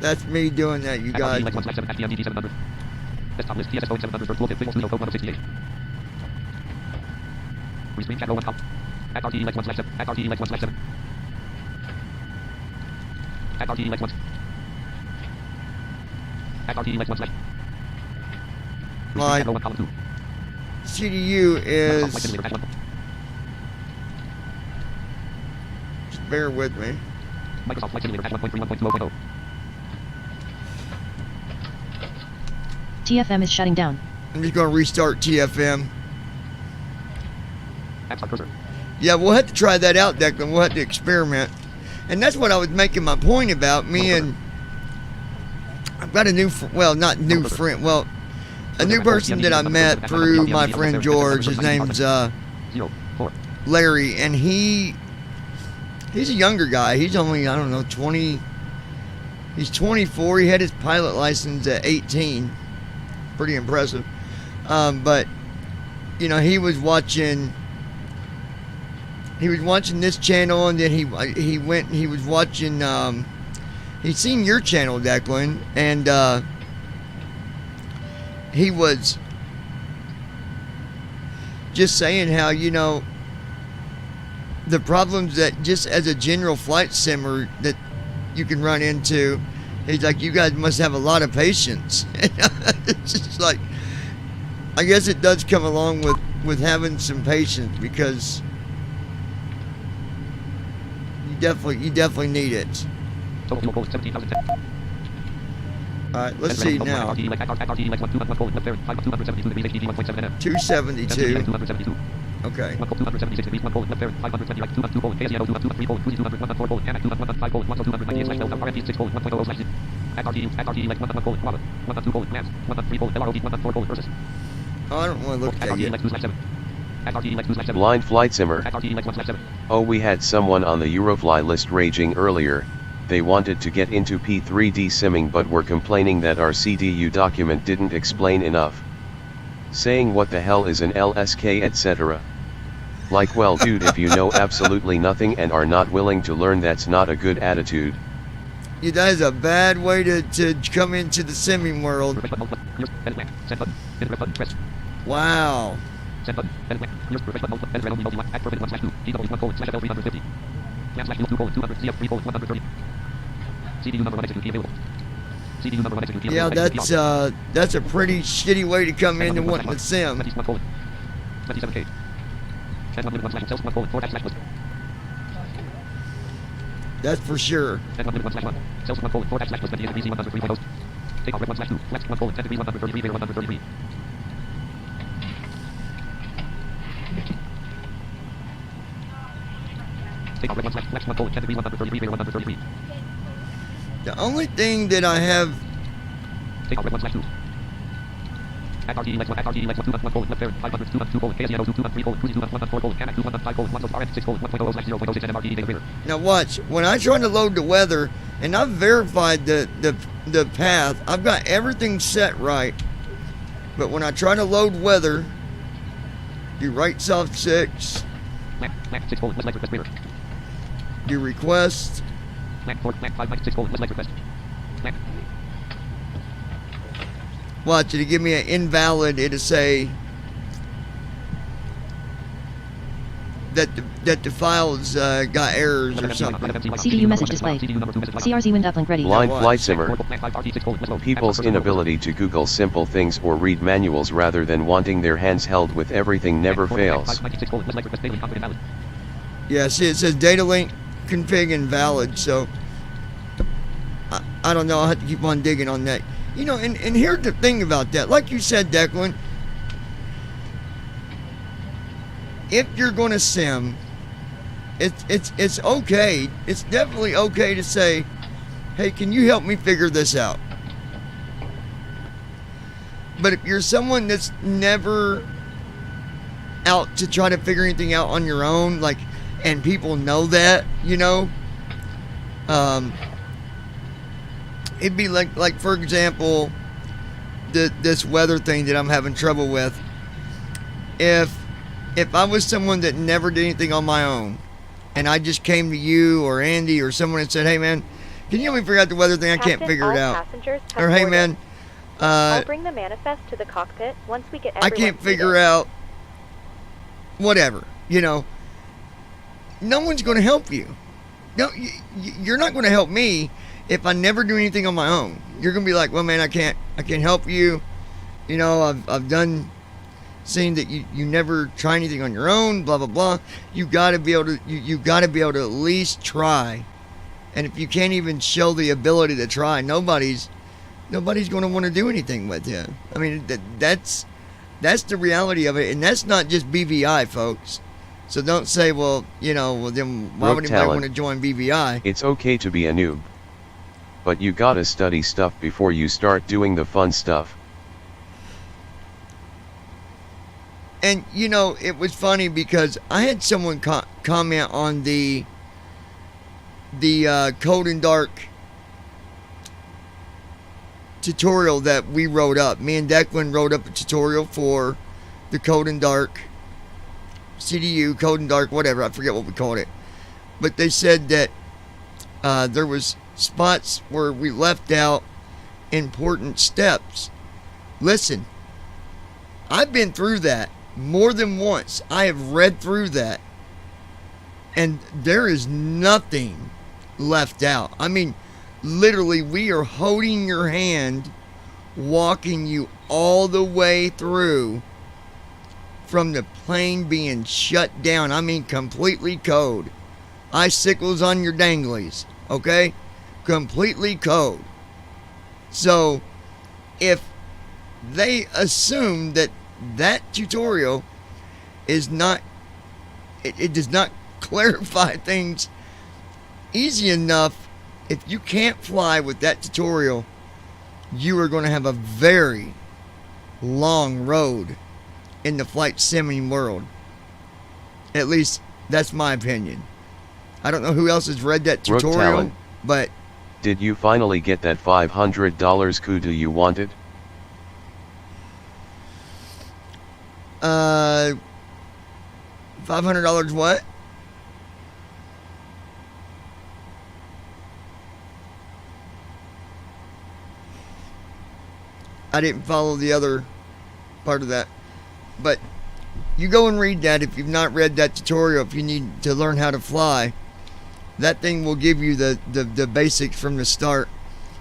That's me doing that, you guys. Desktop list TSS 700 first look at Windows Studio code number 68. Rescreen chat 01. At RTE 1/7. At RTE 1/7. At RTE 1. At RTE 1/7. My CDU is... Just bear with me. Microsoft Flight Simulator 1.31.0.0. TFM is shutting down. I'm just going to restart TFM. Apps on cursor. Yeah, we'll have to try that out, Declan. We'll have to experiment. And that's what I was making my point about. Me and... I've got a new... Well, not new friend. Well, a new person that I met through my friend George. His name's Larry. And he's a younger guy. He's only, I don't know, 20... He's 24. He had his pilot license at 18. Pretty impressive. But, you know, he was watching this channel, and then he was watching, he'd seen your channel, Declan, and he was just saying how, you know, the problems that just as a general flight simmer that you can run into. He's like, you guys must have a lot of patience. It's just like, I guess it does come along with having some patience, because you definitely need it. Alright, let's see now. 272. Okay. Oh, I don't want to look at that yet. Blind Flight Simmer. Oh, we had someone on the Eurofly list raging earlier. They wanted to get into P3D simming but were complaining that our CDU document didn't explain enough. Saying what the hell is an LSK etc. Like, well dude, if you know absolutely nothing and are not willing to learn, that's not a good attitude. Yeah, that is a bad way to come into the simming world. Wow. Yeah, that's a pretty shitty way to come in and want to sim. That's for sure. The only thing that I have... Now watch, when I try to load the weather, and I've verified the path, I've got everything set right, but when I try to load weather, do right south 6, do request, watch, it'll give me an invalid, it'll say that the files got errors or something. CDU message display. CRZ wind uplink ready. Blind flight simmer. People's inability to Google simple things or read manuals rather than wanting their hands held with everything never fails. Yeah, see, it says data link config invalid, so I don't know. I'll have to keep on digging on that. You know, and here's the thing about that. Like you said, Declan, if you're going to sim, it's okay. It's definitely okay to say, hey, can you help me figure this out? But if you're someone that's never out to try to figure anything out on your own, like, and people know that, you know, it'd be like for example, this weather thing that I'm having trouble with. If I was someone that never did anything on my own, and I just came to you or Andy or someone and said, hey man, can you help me figure out the weather thing? I can't figure it out. Or hey man, I'll bring the manifest to the cockpit once we get everyone I can't figure out whatever, you know. No one's going to help you. No, you're not going to help me if I never do anything on my own. You're going to be like, well man, I can't help you. You know, I've done seeing that you never try anything on your own, blah blah blah. You got to be able to you got to be able to at least try. And if you can't even show the ability to try, nobody's going to want to do anything with you. I mean, that's the reality of it, and that's not just BVI, folks. So don't say, well, you know, well then why would anybody want to join BVI? It's okay to be a noob, but you gotta study stuff before you start doing the fun stuff. And, you know, it was funny because I had someone comment on the Cold and Dark tutorial that we wrote up. Me and Declan wrote up a tutorial for the Cold and Dark CDU, Cold and Dark, whatever. I forget what we called it. But they said that there was spots where we left out important steps. Listen, I've been through that more than once. I have read through that, and there is nothing left out. I mean, literally, we are holding your hand, walking you all the way through from the plane being shut down. I mean, completely code. Icicles on your danglies, okay? Completely code. So, if they assume that tutorial is not, it does not clarify things easy enough, if you can't fly with that tutorial, you are going to have a very long road in the flight simming world. At least that's my opinion. I don't know who else has read that tutorial, but did you finally get that $500 kudu you wanted? $500 what? I didn't follow the other part of that. But you go and read that if you've not read that tutorial. If you need to learn how to fly, that thing will give you the basics from the start,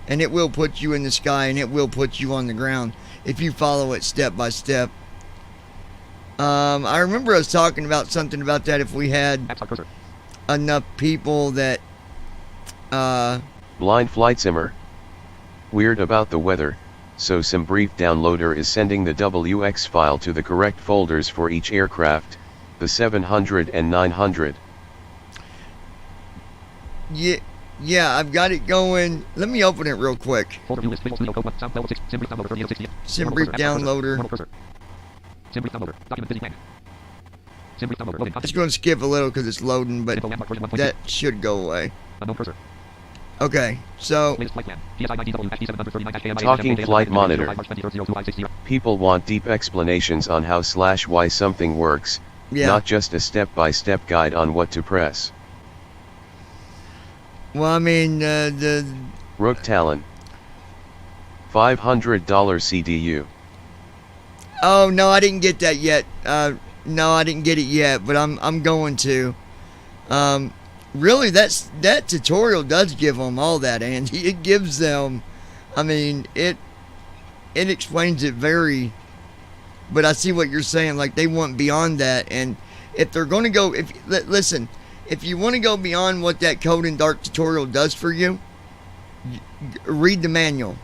and it will put you in the sky, and it will put you on the ground if you follow it step by step. I remember us talking about something about that if we had enough people that Blind flight simmer. Weird about the weather. So some brief downloader is sending the WX file to the correct folders for each aircraft, the 700 and 900. Yeah, I've got it going. Let me open it real quick. Sim brief downloader. It's going to skip a little because it's loading, but that should go away. Okay, so Talking flight monitor. People want deep explanations on how / why something works, not just a step-by-step guide on what to press. Well, I mean, the Rook Talon. $500 CDU. Oh no, I didn't get that yet. No, I didn't get it yet, but I'm going to. Really, that tutorial does give them all that, Andy. It gives them, I mean, it explains it very. But I see what you're saying. Like, they want beyond that, and if they're going to go, listen, if you want to go beyond what that Code in Dark tutorial does for you, read the manual.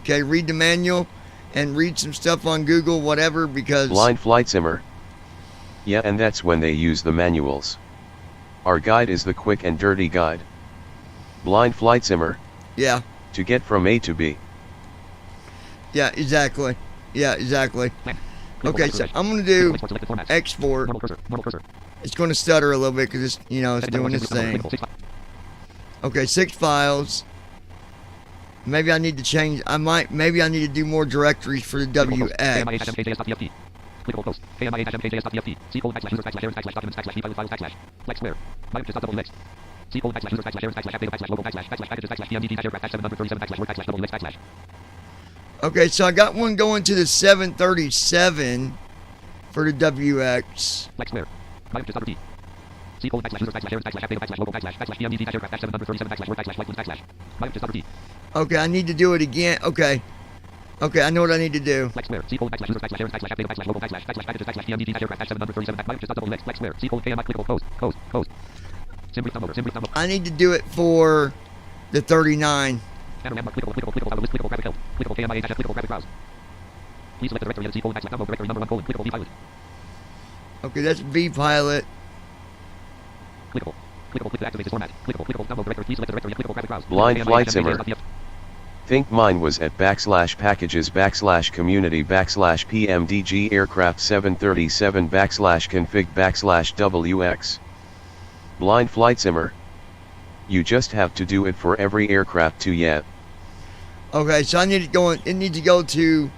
Okay, read the manual and read some stuff on Google, whatever, because... Blind Flight Simmer. Yeah, and that's when they use the manuals. Our guide is the quick and dirty guide. Blind Flight Simmer. Yeah. To get from A to B. Yeah, exactly. Yeah, exactly. Okay, so I'm going to do export. It's going to stutter a little bit because it's, you know, it's doing this thing. Okay, 6 files. Maybe I need to change. Maybe I need to do more directories for the WX. Okay, so I got one going to the 737 for the WX. Okay, I need to do it again. Okay. Okay, I know what I need to do. I need to do it for the 39. Okay, that's V pilot. Blind Flight Simmer. Think mine was at /packages/community/PMDG aircraft 737/config/WX. Blind Flight Simmer. You just have to do it for every aircraft too yet. Okay, so I need to go. It needs to go to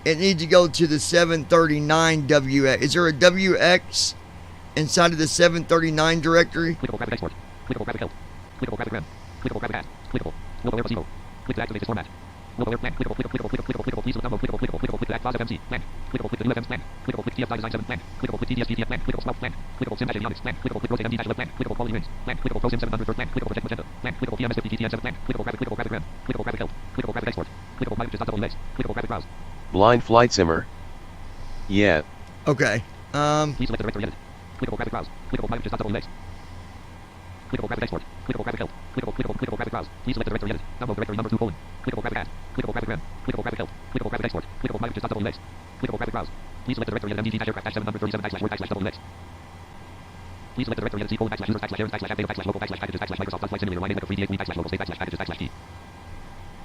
the 739 WX. Is there a WX inside of the 739 directory? Blind Flight Simmer. Yeah. Okay.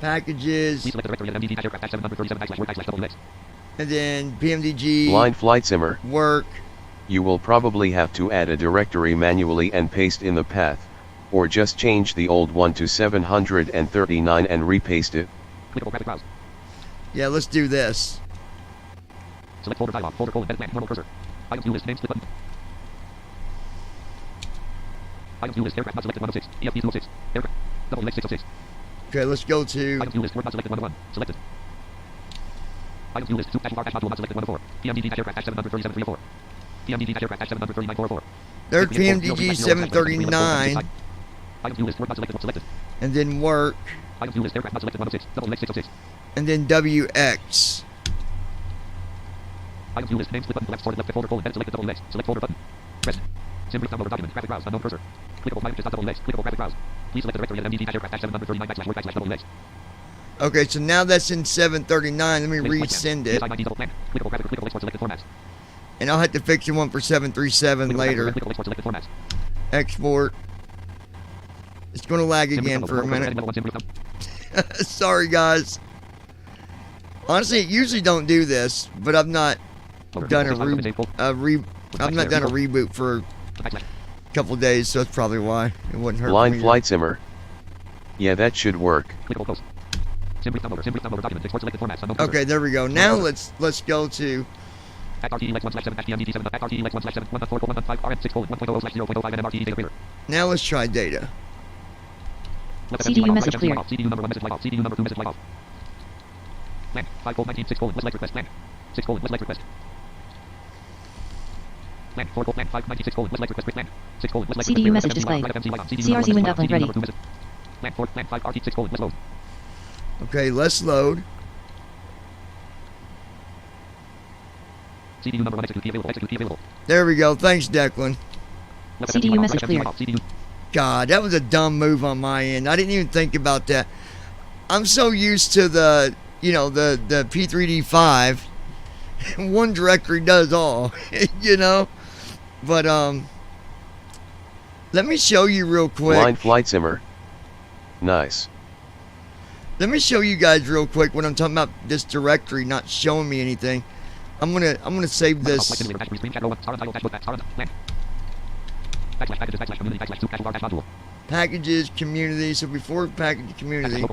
Packages. And then PMDG. Blind Flight Simmer. Work. You will probably have to add a directory manually and paste in the path, or just change the old one to 739 and repaste it. Yeah, let's do this. Select folder dialog, folder colon, edit normal cursor. Items view list, name split button. Items view list, aircraft not selected 106, EFP 206, aircraft, double X 606. Okay, let's go to... Items view list, word not selected 101, selected. Items view list, 2 dash bar dash module not selected 104, PMDG dash aircraft dash 737 304. PMDG dash aircraft dash 739 404. There's PMDG 739. Items view list, word not selected, selected. And then work. Items view list, aircraft not selected 106, double X 606. And then WX. Items view list, name split button, left sorted left folder colon, edit selected double X, select folder button. Press. Sim brief downloader document, graphic browse, unknown cursor. Clickable packages double X, clickable graphic browse. Please select the directory MDG dash aircraft dash 739 /word double X. Okay, so now that's in 739. Let me resend it. Clickable graphic, clickable export selected formats. And I'll have to fix the one for 737 later. Clickable export selected formats. Export. It's going to lag again for a minute. Sorry, guys. Honestly, it usually don't do this, but I've not done a reboot for a couple days, so that's probably why it wouldn't hurt. Blind Flight Simmer. Yeah, that should work. Okay, there we go. Now let's go to. Now let's try data. CDU message clear. CDU number 1 message live off. CDU number 2 message live off. Land. 5:19 6:. West leg request. Land. 6:. West leg request. Land 4 land 596 West Lake request land 6 West Lake CDU message display. CRC wind upland ready. Land 4 land 5 RT 6 West load. Okay, let's load. CDU number 1 execute key available. Execute key available. There we go. Thanks, Declan. CDU message cleared. God, that was a dumb move on my end. I didn't even think about that. I'm so used to the, you know, the P3D5. One directory does all, you know. But let me show you real quick. Blind flight simmer. Nice. Let me show you guys real quick what I'm talking about. This directory not showing me anything. I'm gonna save this. Packages, community. So before package community.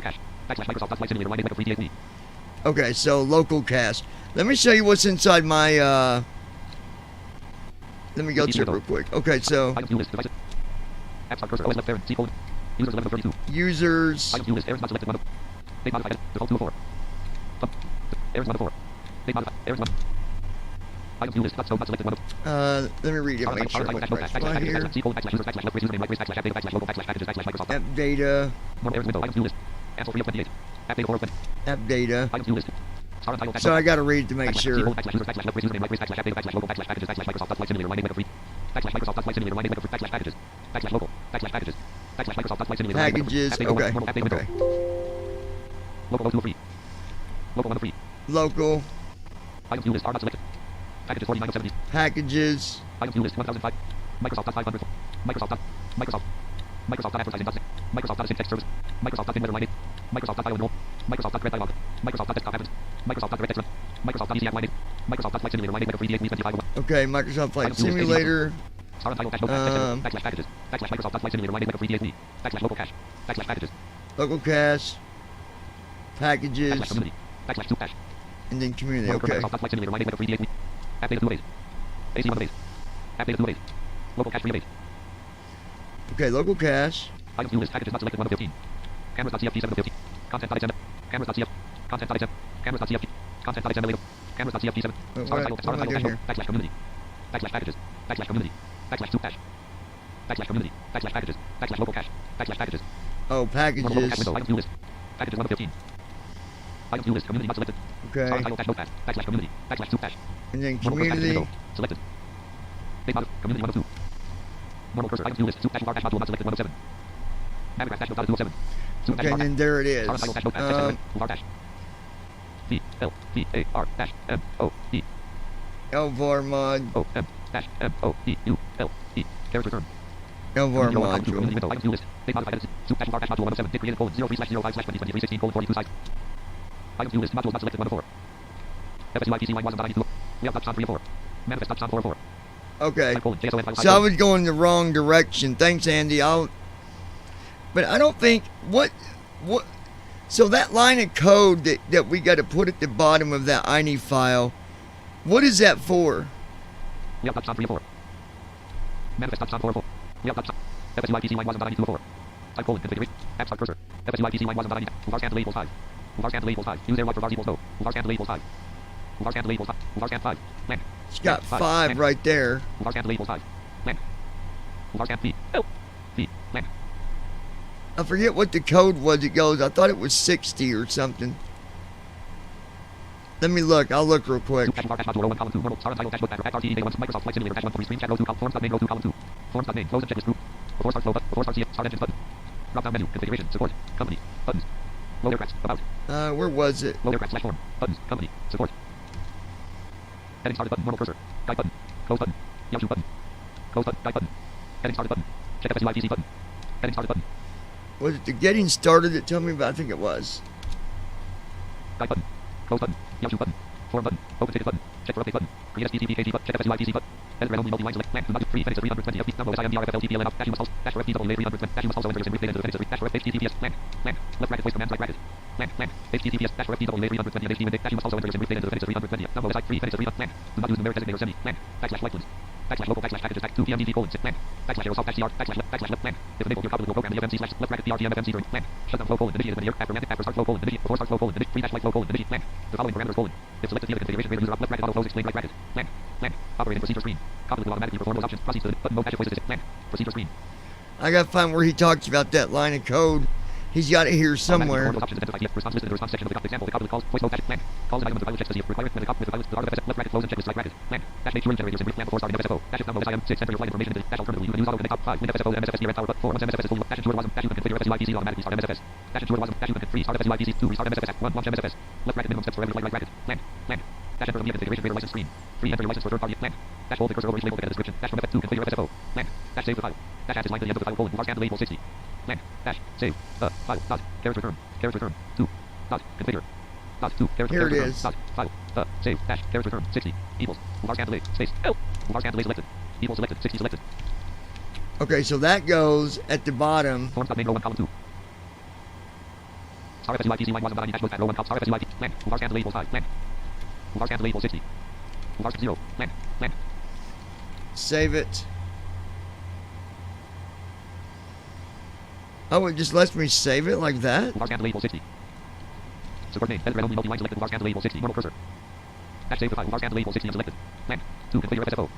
Okay, so local cache. Let me show you what's inside my. Let me go to it real quick. Okay, so users. Let me read it. Make sure I went right here. App data. App data. So I gotta read it to make sure. Packages. Okay. Okay. Local. Packages. Microsoft 500. Microsoft advertising. Microsoft syntax service. Microsoft inventor Microsoft file Microsoft red dialog. Microsoft desktop advent. Microsoft direct extra. Microsoft easy app line. Microsoft flight simulator line 3D8 Okay, Microsoft flight simulator. Packages. Microsoft flight simulator line 3D8 local cache. Packages. Local cache. Packages. And then community. Okay. Microsoft flight simulator line 3D8 app data 2 days. AC 1 days. App data 2 days. Local cache 3 days. Okay, local cache. Items view list packages not selected 1 of 15. Cameras.cft 7 of 15. Content.html. Cameras.cf. Content.html. Cameras.cft. Content.html. Cameras.cft 7. What am I doing here? Backslash community. Backslash packages. Backslash community. Backslash 2 cache. Backslash community. Backslash packages. Backslash local cache. Backslash packages. Oh, packages. Items view list. Packages 1 of 15. Items view list community not selected. Okay. Backslash community. Backslash 2 cache. And then community. Selected. Community 1 of 2. Normal cursor. Items view list. 2 cache bar cache module not selected 1 of 7. Paragraph dash node 2 of 7. Okay, and then there it is. V L V A R dash M O E. LVAR mod. O M dash M O E U L E. Character term. LVAR module. Items view list. Date modified edits. 2 cache bar cache module 1 of 7. Date created :03/05/2023 16:42 size. Items view list modules not selected 1 of 4. FSUIPC line 1 2. We have .com 3 of 4. Manifest.com 4 of 4. Okay. So I was going the wrong direction. Thanks, Andy. But I don't think what so that line of code that we got to put at the bottom of that INI file, what is that for? We have .com 3 of 4. Manifest.com 4 of 4. We have FSUIPC line 1 2 of 4. Type configuration. App start cursor. FSUIPC line 1 var scan delay equals 5. Var scan delay equals 5. Use air for var equals no. Var scan delay equals 5. Var scan delay equals 5. Var scan 5. Land. It's got 5 right there. Var scan delay equals 5. Land. Var scan V. L. V. Land. I forget what the code was. It goes. I thought it was 60 or something. Let me look. I'll look real quick. Microsoft Flight Simulator 1 screen chat row 2 forms.main row 2 column 2 forms.main close and checklist group before start flow before start CF start engines button drop down menu configuration support company buttons load aircraft about Where was it? load aircraft /form buttons company support heading started button normal cursor guide button close button Yahoo button close button guide button heading started button check FSUIPC button heading started button Was it the getting started that told me about? I think it was. Guide button. Close button. Yahoo button. Form button. Open ticket button. Check for update button. Create SPTPKG button. Check FSUIPC button. Edit red only multi-line select. Land. Not 3 FedEx 320 FB. Number SIMDRFLTPLN out. Dash you must host. Dash for FTW 320. Dash you must also enter your data into the FedEx. Dash for HTTPS. Land. Land. Left bracket voice command right bracket. Land. Land. HTTPS. Dash for FTW 320 and HTTP. Dash you must also enter your data into the FedEx 320. Number site 3 FedEx 3 land. Do not use numeric designator semi. Land. Backslash light list. Backslash local backslash packages back 2 PMDG colon 6 blank. Backslash aerosol backslash backslash backslash left blank. If enabled, your copy will program the FMC slash left bracket PRTMFMC during blank. Shut down flow colon initiated when the aircraft romantic after start flow colon initiate before start flow colon initiate free dash light flow colon initiate blank. The following parameters colon. If selected via the configuration gradle user up left bracket auto flows explained right bracket blank blank. Operating procedure screen. Copy will automatically perform those options. Proceed to the button mode dash voices blank. Procedure screen. I gotta find where he talks about that line of code. He's got it here somewhere. Response listed in the response section of the example. The copy calls voice mode dash blank. Calls an item of the file checks to see if required when the copy with the file list the RFS left bracket flows and checklist right bracket blank. Dash make sure generators in brief plan before starting MSFO. Dash if number SIM 6 enter your flight information dash alternatively you can use auto connect 5 with FSFO and MSFS near power but 4 once MSFS is full dash ensure wasm dash you can configure FSU IPC automatically start MSFS. Dash ensure wasm dash you can free start FSU IPC 2 restart MSFS 1 launch MSFS. Left bracket minimum steps for every flight right bracket blank blank. Dash enter the configuration gradle license screen. Free enter your license for third party blank. Dash hold the cursor over each label to get a description. Dash from FF2 configure FSFO blank. Dash save the file. Dash add this line to the end of the file colon var scan label 60 blank. Dash save the file dot character return 2 dot configure dot 2 character Here it return is. dot file the save dash character return 60 equals var scan delay space var scan delay selected equals selected 60 selected. Okay, so that goes at the bottom. Forms main row 1 column 2. Star FSU IPC line 1 dash notepad row 1 column star FSU IP blank var scan delay equals 5 blank var scan delay equals 60 var 0 blank blank. Save it. Oh, it just lets me save it like that? var scan delay equals 60. Support name, editor only multi-line selected, var scan delay equals 60, normal cursor. Dash save the file, var scan delay equals 60 unselected. Blank. 2 configure FSFO.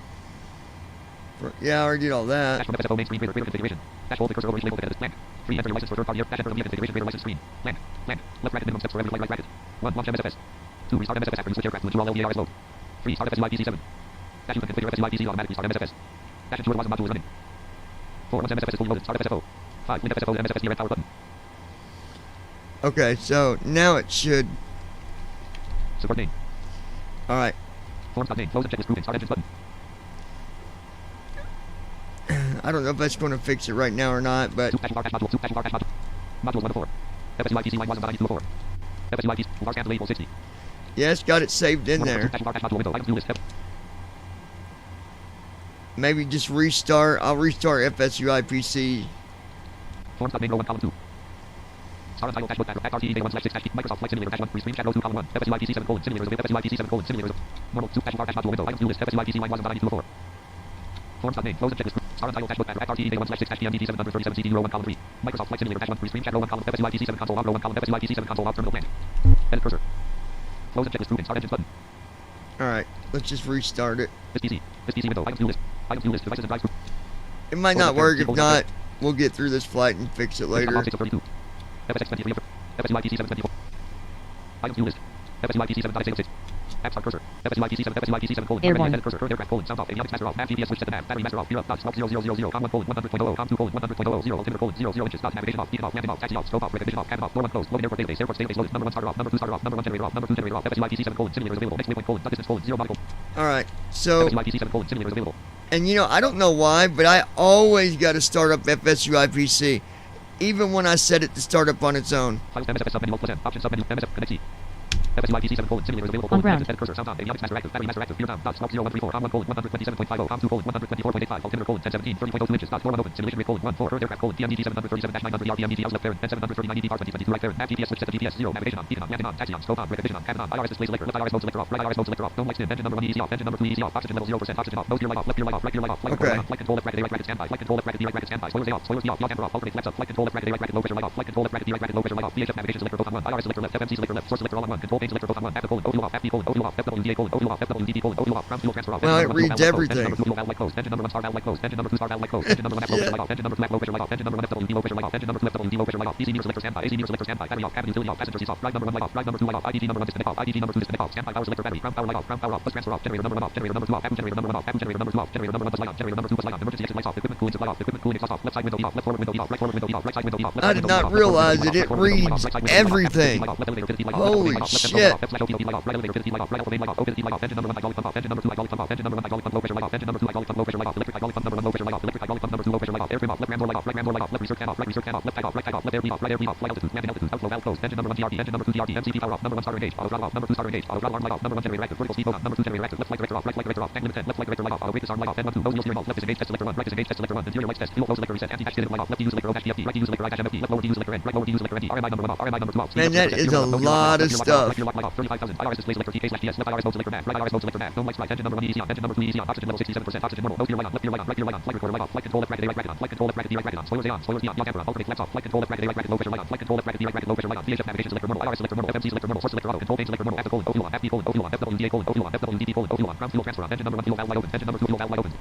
Yeah, I already did all that. Dash from FSFO main screen greater configuration. Dash hold the cursor over each label to edit. Blank. Free enter your license for third party. Dash enter the configuration greater license screen. Blank. Blank. Left bracket minimum steps for every flight right bracket. 1 launch MSFS. 2 restart MSFS after you switch aircraft to ensure all LVARs load. 3 start FSU IPC 7. Dash you can configure FSU IPC automatically start MSFS. Dash ensure the WASM module is running. 4 once MSFS is fully loaded, start FSFO. 5 wind FSFO and MSFS near end power button. Okay, so now it should. Support name. Alright. Forms.name. Close and checklist grouping. Start engines button. I don't know if that's going to fix it right now or not, but. Modules 1 to 4. FSU IPC line 1 to 4. FSU IPC var scan delay equals 60. Yes, got it saved in there. Maybe just restart. I'll restart FSU IPC. Forms.name row 1 column 2. Star untitled dashboard background RTE day 1 slash 6 dash Microsoft Flight Simulator dash 1 free screen chat row 2 column 1 FSU IPC 7 colon simulators available FSU IPC 7 colon simulators normal 2 dash var dash module window items view list FSU IPC line 1 to 4. Forms.name close and checklist star untitled dashboard background RTE day 1 slash 6 dash PMDG 737 CD row 1 column 3 Microsoft Flight Simulator dash 1 free screen chat row 1 column FSU IPC 7 console log row 1 column FSU IPC 7 console log terminal blank. Edit cursor. Close and checklist grouping start engines button. Alright, let's just restart it. This PC window items view list devices and drives group. It might not work. If not, we'll get through this flight and fix it later. FSX23 FSU IPC 724. Items view list. FSU IPC 7.6. App start cursor. FSU IPC 7 FSU IPC 7 colon. Airborne. Edit cursor. Current aircraft colon. Sound off. Avionics master off. Nav GPS switch set to nav. Battery master off. Gear up. Dot. Smoke 0000. Com 1 colon 100.00. Com 2 colon 100.00. Altimeter colon 00 inches. Dot. Navigation off. Beacon off. Landing off. Taxi off. Scope off. Recognition off. Cabin off. Floor 1 closed. Loading airport database. Airport database loaded. Number 1 starter off. Number 2 starter off. Number 1 generator off. Number 2 generator off. FSU IPC 7 colon. Simulators available. Next waypoint colon. Dot distance colon. 0 nautical. Alright, so. FSU IPC 7 colon. Simulators available. And you know, I don't know why, but I always got to start up FSU IPC. Even when I set it to start up on its own. Files MSFS submenu alt plus N. Option submenu MSF connect C. FSU IPC 7 colon. Simulators available. On ground. Edit cursor. Sound on. Avionics master active. Battery master active. Gear down. Dot. Smoke 0134. Com 1 colon 127.50. Com 2 colon 124.85. Altimeter colon 1017. 30.02 inches. Dot. Floor 1 open. Simulation rate colon 1 4. Current aircraft colon. PMDG 737-900 ERPMDG hours left parent. 739 DD 22 right parent. Nav GPS switch set to GPS 0. Navigation on. Beacon on. Landing on. Taxi on. Scope on. Recognition on. Cabin on. IRS display selector. Left IRS mode selector off. Right IRS mode selector off. Dome light stim. Engine number 1 EEC off. Engine number 2 EEC off. Oxygen level 0%. Oxygen off. Nose gear light off. Left gear light off. Right gear light off. Flight control on. Flight control left bracket A right bracket standby. Flight control left bracket D right bracket standby. Spoilers A off. Spoilers D off. Yaw camber off. Alternate flaps up. Flight control left bracket A right bracket low pressure light off. Flight control left bracket D right bracket low pressure light off. VHF navigation selector both on 1. IRS selector left. FMC selector left. Source selector all on 1. Control pane selector both on 1. After colon. OU off. FD colon. OU off. FWDA colon. OU off. FWDD colon. OU off. Ground fuel transfer off. Well, it reads everything. Engine number 2 valve light closed. Engine number 1 star valve light closed. Engine number 2 star valve light closed. Engine number 1 low pressure light off. Engine number 2 low pressure light off. Engine number 1 FWD low pressure light off. Engine number 2 FWD low pressure light off. DC meter selector standby. AC meter selector standby. Battery off. Cabin utility off. Passenger seats off. Ride number 1 light off. Ride number 2 light off. IDG number 1 disconnect off. IDG number 2 disconnect off. Standby power selector battery. Ground power light off. Ground power off. Bus transfer off. Generator number 1 off. Generator number 2 off. Active generator number 1 off. Active generator number 2 off. Generator number 1 bus light on. Generator number 2 bus light on. Emergency exit lights off. Equipment cooling supply off. Equipment cooling exhaust off. Left side window E off. Left forward window E off. Right forward window E off. Right side window E off. I did not realize it. It reads everything. Holy shit. Man, that is a lot of stuff. Clear lock light off. 35,000. IRS display selector TK/DS. Left IRS mode selector nav. Right IRS mode selector nav. No lights right. Engine number 1 EEC on. Engine number 2 EEC on. Oxygen level 67%. Oxygen normal. No clear light on. Left clear light on. Right clear light on. Flight recorder light off. Flight control left bracket. Right bracket on. Flight control left bracket. Right bracket on. Spoilers A on. Spoilers E on. Yaw camera. Alternate flaps off. Flight control left bracket. Right bracket. Low pressure light on. Flight control left bracket. Right bracket. Low pressure light on. VHF navigation selector normal. IRS selector normal. FMC selector normal. Source selector auto. Control pane selector normal. After colon. O fuel on. FD colon. O fuel on. FWDA colon. O fuel on. FWDT colon. O fuel on. Ground fuel transfer on. Engine number 1 fuel valve light open. Engine number 2 fuel valve light open.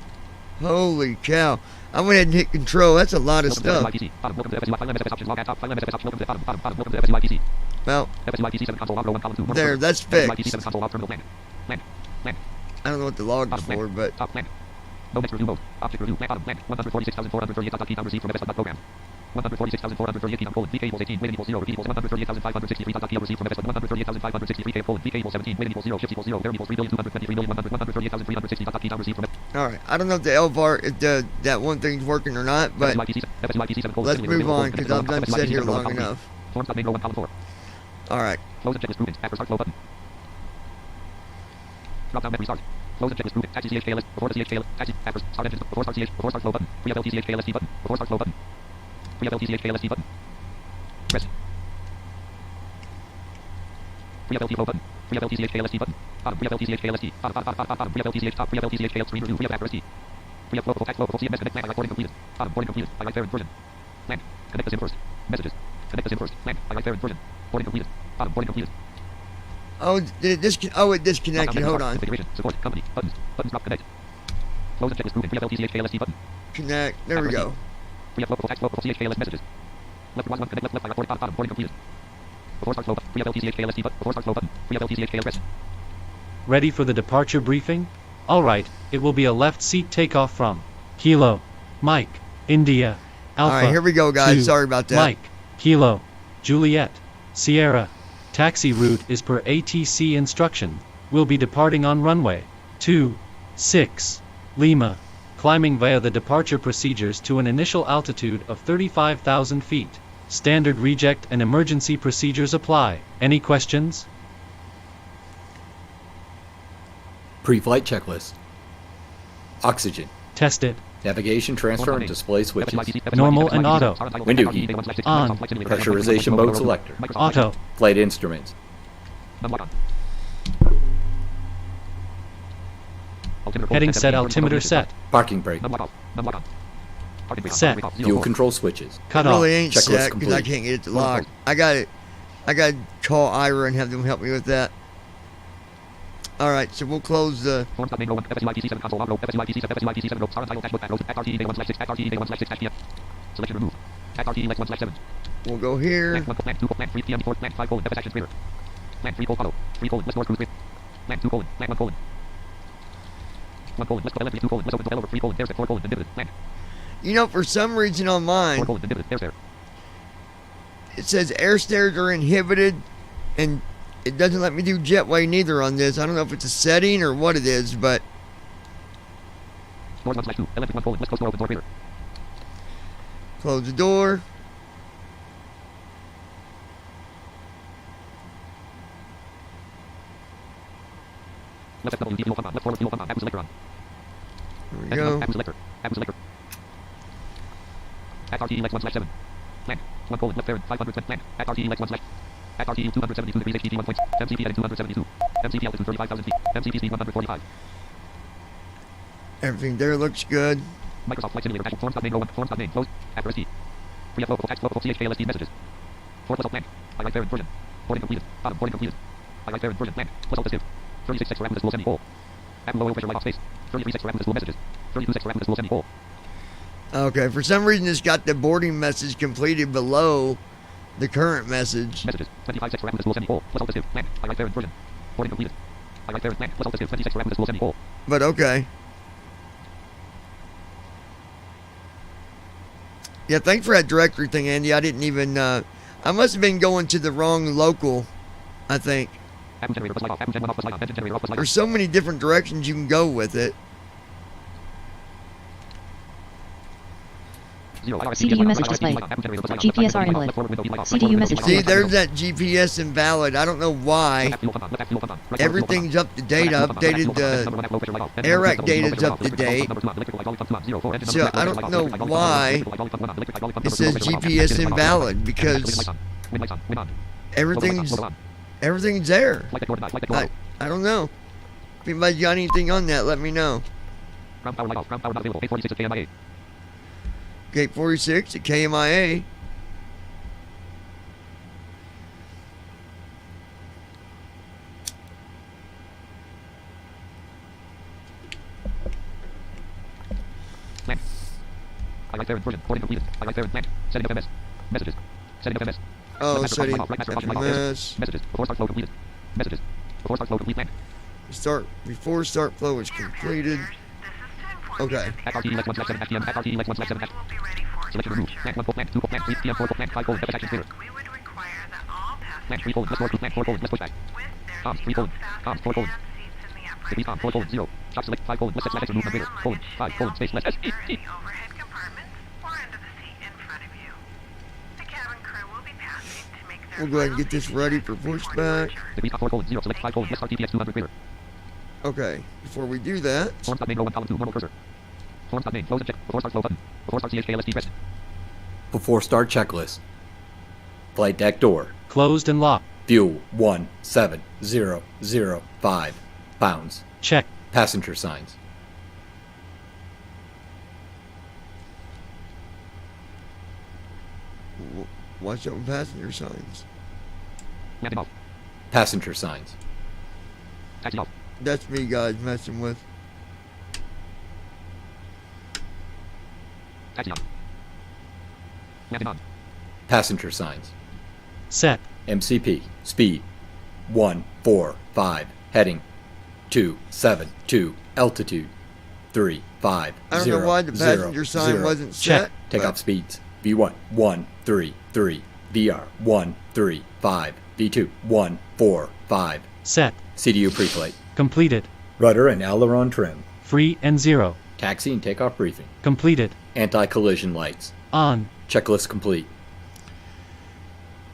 Holy cow. I went ahead and hit control. That's a lot of stuff. Welcome to FSUI. File MSFS options. Log at top. File MSFS options. Welcome to bottom. Welcome to FSUI PC. Well, FSUI PC 7 console log row 1 column 2. there, that's fixed. FSUI PC 7 console log terminal plan. I don't know what the log is for, but... Top plan. No next review mode. Object review. Bottom plan. 146,438. Key down received from MS program. 146,438 key down colon. VK equals 18. Weight equals 0. Repeat equals 138,563. Key received from MS 138,563. Colon. VK equals 17. Weight equals 0. Shift equals 0. Variable equals 3,223,138,360. Key down received from MS. Alright, I don't know if the LVAR, if that one thing's working or not, but let's move on, because I've done sit here long enough. Alright. Close the checklist grouping. After start flow button. Drop down memory start. Close the checklist grouping. Taxi CHKLS. Before the CHKLS. Taxi. After start engines. Before start CH. Before start flow button. Pre-FL TCHKLST button. Before start flow button. Pre-FL TCHKLST button. Press. Pre-FL T flow button. Pre-FL TCHKLST button. Bottom. Pre-FL TCHKLST. Bottom. Pre-FL TCH top. Pre-FL TCHKL screen review. Pre-FL after ST. Pre-FL local text local CMS connect plan. Recording completed. Bottom. Recording completed. I like parent version. Plan. Connect the SIM first. Messages. Connect the SIM first. Plan. I like parent version. Recording completed. Bottom. Recording completed. Oh, did it it disconnected. Hold on. Configuration. Support. Company. Buttons. Buttons drop. Connect. Close the checklist grouping. Pre-FL TCHKLST button. Connect. There we go. Pre-FL local text local CHKLS messages. Left one connect left recording bottom. Recording completed. Before start flow button. Pre-FL TCHKLST button. Before start flow button. Pre-FL TCHKL press. Ready for the departure briefing? Alright, it will be a left seat takeoff from Kilo, Mike, India, Alpha. Alright, here we go, guys. 2, Sorry about that. Mike, Kilo, Juliet, Sierra. Taxi route is per ATC instruction. We'll be departing on runway 26 Lima, climbing via the departure procedures to an initial altitude of 35,000 feet. Standard reject and emergency procedures apply. Any questions? Pre-flight checklist. Oxygen. Test it. Navigation transfer and display switches. Normal and auto. Window heat. On. Pressurization mode selector. Auto. Flight instruments. Heading set. Altimeter set. Parking brake. Set. Fuel control switches. Cut It off. really ain't Checklist set because I complete. can't get it to lock. I got to call Ira and have them help me with that. Alright, so we'll close the... Selection remove. We'll go here. You know, for some reason on mine, it says air stairs are inhibited, and it doesn't let me do jetway neither on this. I don't know if it's a setting or what it is, but... Close the door. There we go. At RTE Lex 1/7. Plan. 1 colon left parent 500 plan. At RTE Lex 1/. At RTE 272 degrees HTT 1 points. MCP at 272. MCP altitude 35,000 feet. MCP speed 145. Everything there looks good. Microsoft Flight Simulator dashboard. Forms.main row 1. Forms.main closed. After ST. Pre-F local text local CHKLST messages. For plus plan. I like parent version. Boarding completed. Bottom boarding completed. I like parent version plan. Plus alternative. 36 for Rapid semi full. App low pressure light off space. 33 for Rapid messages. 32 for Rapid semi full. Okay, for some reason it's got the boarding message completed below the current message. Messages. 25 for Rapid semi full. Plus alternative plan. I like parent version. Boarding completed. I like parent plan. Plus alternative 26 for Rapid semi full. But okay. Yeah, thanks for that directory thing, Andy. I didn't even, I must have been going to the wrong local, I think. There's so many different directions you can go with it. CDU message display. GPS are invalid. CDU message. See, there's that GPS invalid. I don't know why. Everything's up to date. I updated the AIRAC data's up to date. So I don't know why it says GPS invalid, because everything's Everything's there. Flight deck door denied. Flight deck door out. I don't know. If anybody's got anything on that, let me know. Ground power light off. Ground power not available. Gate 46 at KMIA. Gate 46 at KMIA. Land. Right there inversion. Boarding completed. Right there in land. Setting of MS. Messages. Setting of MS. Oh, Left setting right master MS. Messages. Before start flow completed. Messages. Before start flow complete land. Before start flow is completed. Okay. At RTE Lex 1/7 at PM. At RTE Lex 1/7 at. Selection removed. Land 1 land 2 land 3 PM 4 land 5 FS action clear. Land 3 less north land 4 less pushback. Comms 3 comms 4 Degree com 4 0. Stop select 5 less set latitude movement greater. 5 space less S E E. Overhead compartments or under the seat in front of you. The cabin crew will be passing to make their We'll go ahead and get this ready for pushback. Degree com 4 0. Select 5 less RTPX 200 greater. Okay, before we do that, Forms.main row 1 column 2 normal cursor. Forms.main close and check. Before start flow button. Before start CHKLST press. Before start checklist. Flight deck door. Closed and locked. Fuel 17,005 pounds. Check. Passenger signs. watch out for passenger signs. Landing off. Passenger signs. Taxi off. That's me, guys, messing with. Taxi on. Landing on. Passenger signs. Set. MCP. Speed. 145. Heading. 272. Altitude. 350. I don't know why the passenger sign wasn't set. Takeoff speeds. V1 133. VR 135. V2 145. Set. CDU preplate. Completed. Rudder and aileron trim. Free and 0. Taxi and takeoff briefing. Completed. Anti-collision lights. On. Checklist complete.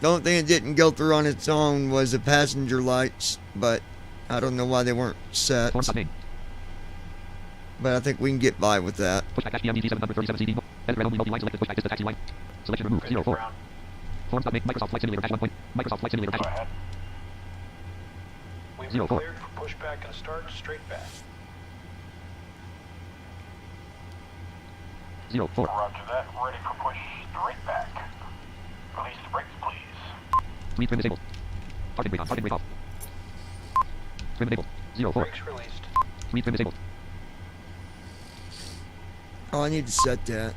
The only thing that didn't go through on its own was the passenger lights, but I don't know why they weren't set. But I think we can get by with that. Pushback HPMDG 737 CD. Red only multi-line selected. Pushback is the taxi line. Selection removed. 04. Forms.make Microsoft Flight Simulator Dash 1 point. Microsoft Flight Simulator Dash. We've been cleared for pushback and start straight back. 04. Roger that. Ready for push straight back. Release the brakes, please. Speed trim disabled. Target brake on. Target brake off. Trim enabled. 04. Brakes released. Speed trim disabled. Oh, I need to set that.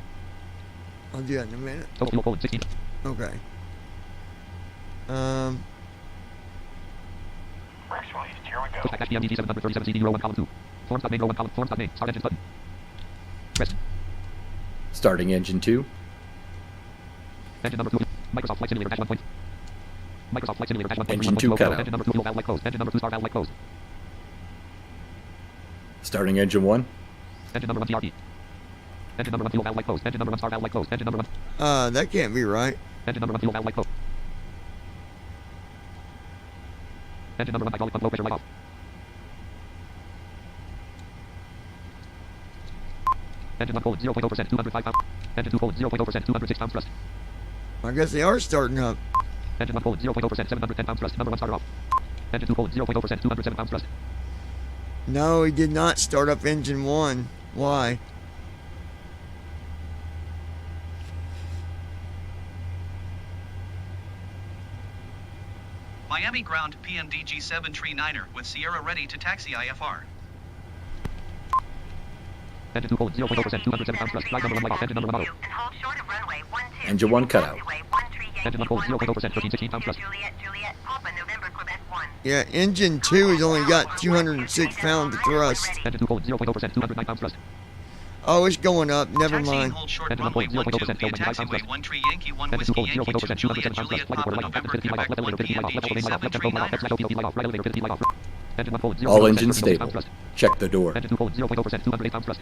I'll do that in a minute. Total fuel forward 16. Okay. Brakes released. Here we go. Pushback HPMDG 737 CD row 1 column 2. Forms.main row 1 column. Forms.main. Start engines button. Press. Starting engine 2. Engine number 2. Microsoft Flight Simulator Dash 1 point. Microsoft Flight Simulator Dash 1 point. Engine 2 cutout. Engine number 2 fuel valve light closed. Engine number 2 star valve light closed. Starting engine 1. Engine number 1 TRP. Engine number 1 fuel valve light closed. Engine number 1 star valve light closed. Engine number 1. That can't be right. Engine number 1 fuel valve light closed. Engine number 1 hydraulic pump low pressure light off. Engine 1 forward 0.0%, 205 pounds. Engine 2 forward 0.0%, 206 pounds thrust. I guess they are starting up. Engine 1 forward 0.0%, 710 pounds thrust. Number 1 starter off. Engine 2 forward 0.0%, 207 pounds thrust. No, he did not start up engine 1. Why? Miami ground PMDG 739er with Sierra ready to taxi IFR. Engine 2 forward 0.0%, 207 pounds thrust. Flight number 1 light off. Engine number 1 auto. Engine 1 cutout. Engine 1 forward 0.0%, 1316 pounds thrust. Yeah, engine 2 has only got 206 pounds of thrust. Engine 2 forward 0.0%, 209 pounds thrust. Oh, it's going up. Never Taxi and mind. hold short Engine 1 runway forward 0.0%, 12 via 0.95 taxiway thrust. 13 Yankee 1 Engine 2 Whiskey forward Yankee 0.0%, 207 Juliet pounds thrust. Papa Flight November report light off. November Captain 50 light off. Quebec Level 1 elevator 50 light off. Left and light off. Left PMDG and LVP light off. Right elevator 50 light off. Engine 1 forward 0.0%, All 207 engines pounds stable. thrust. Check the door. Engine 2 forward 0.0%, 208 pounds thrust.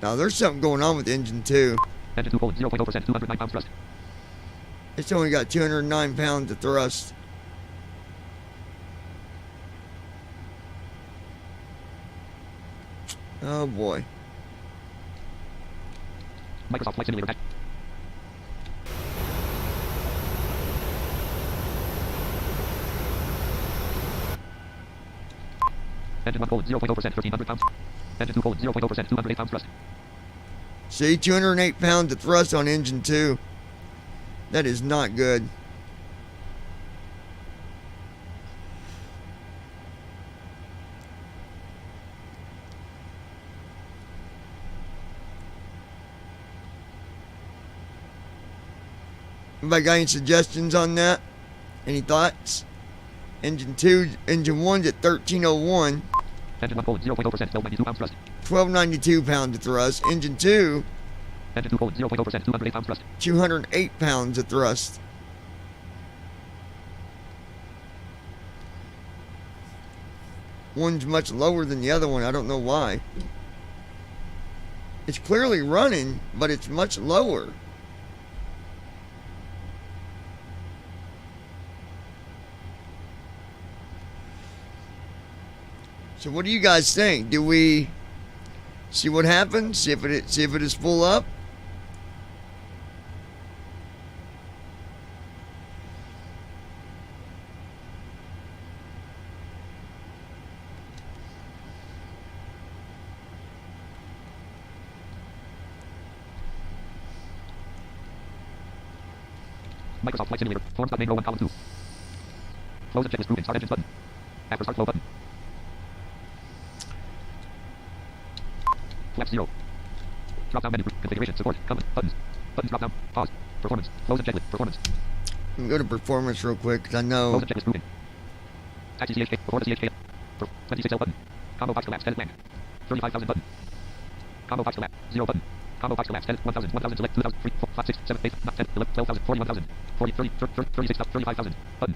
Now, there's something going on with engine 2. Engine 2 forward 0.0%, 209 pounds thrust. It's only got 209 pounds of thrust. Oh, boy. Microsoft Flight Simulator Dash. Engine 1 colon 0.0%, 1300 pounds. Engine 2 colon 0.0%, 208 pounds thrust. See, 208 pounds of thrust on engine 2. That is not good. Anybody got any suggestions on that? Any thoughts? Engine 1's at 1301. Engine 1 colon 0.0%, 1292 pounds thrust. 1292 pounds of thrust. Engine 2. Engine 2 colon 0.0%, 208 pounds thrust. 208 pounds of thrust. One's much lower than the other one. I don't know why. It's clearly running, but it's much lower. So what do you guys think? Do we see what happens? See if it is full up? Microsoft Flight Simulator. Forms.main row 1 column 2. Close the checklist grouping. Start engines button. After start flow button. Flaps 0. Drop down menu. Configuration. Support. Comment. Buttons. Buttons drop down. Pause. Performance. Close the checklist. Performance. Let me go to performance real quick because I know. Close the checklist grouping. Taxi CHK. Before the CHK. 26L button. Combo box collapse. 10 blank. 35,000 button. Combo box collapse. 0 button. Combo box collapse. 10. 1,000. 1,000. Select 2,000. 3, 4, 5, 6, 7, 8, 9, 10, 11, 12,000. 41,000. 40, 30, 36,000. 35,000. Button.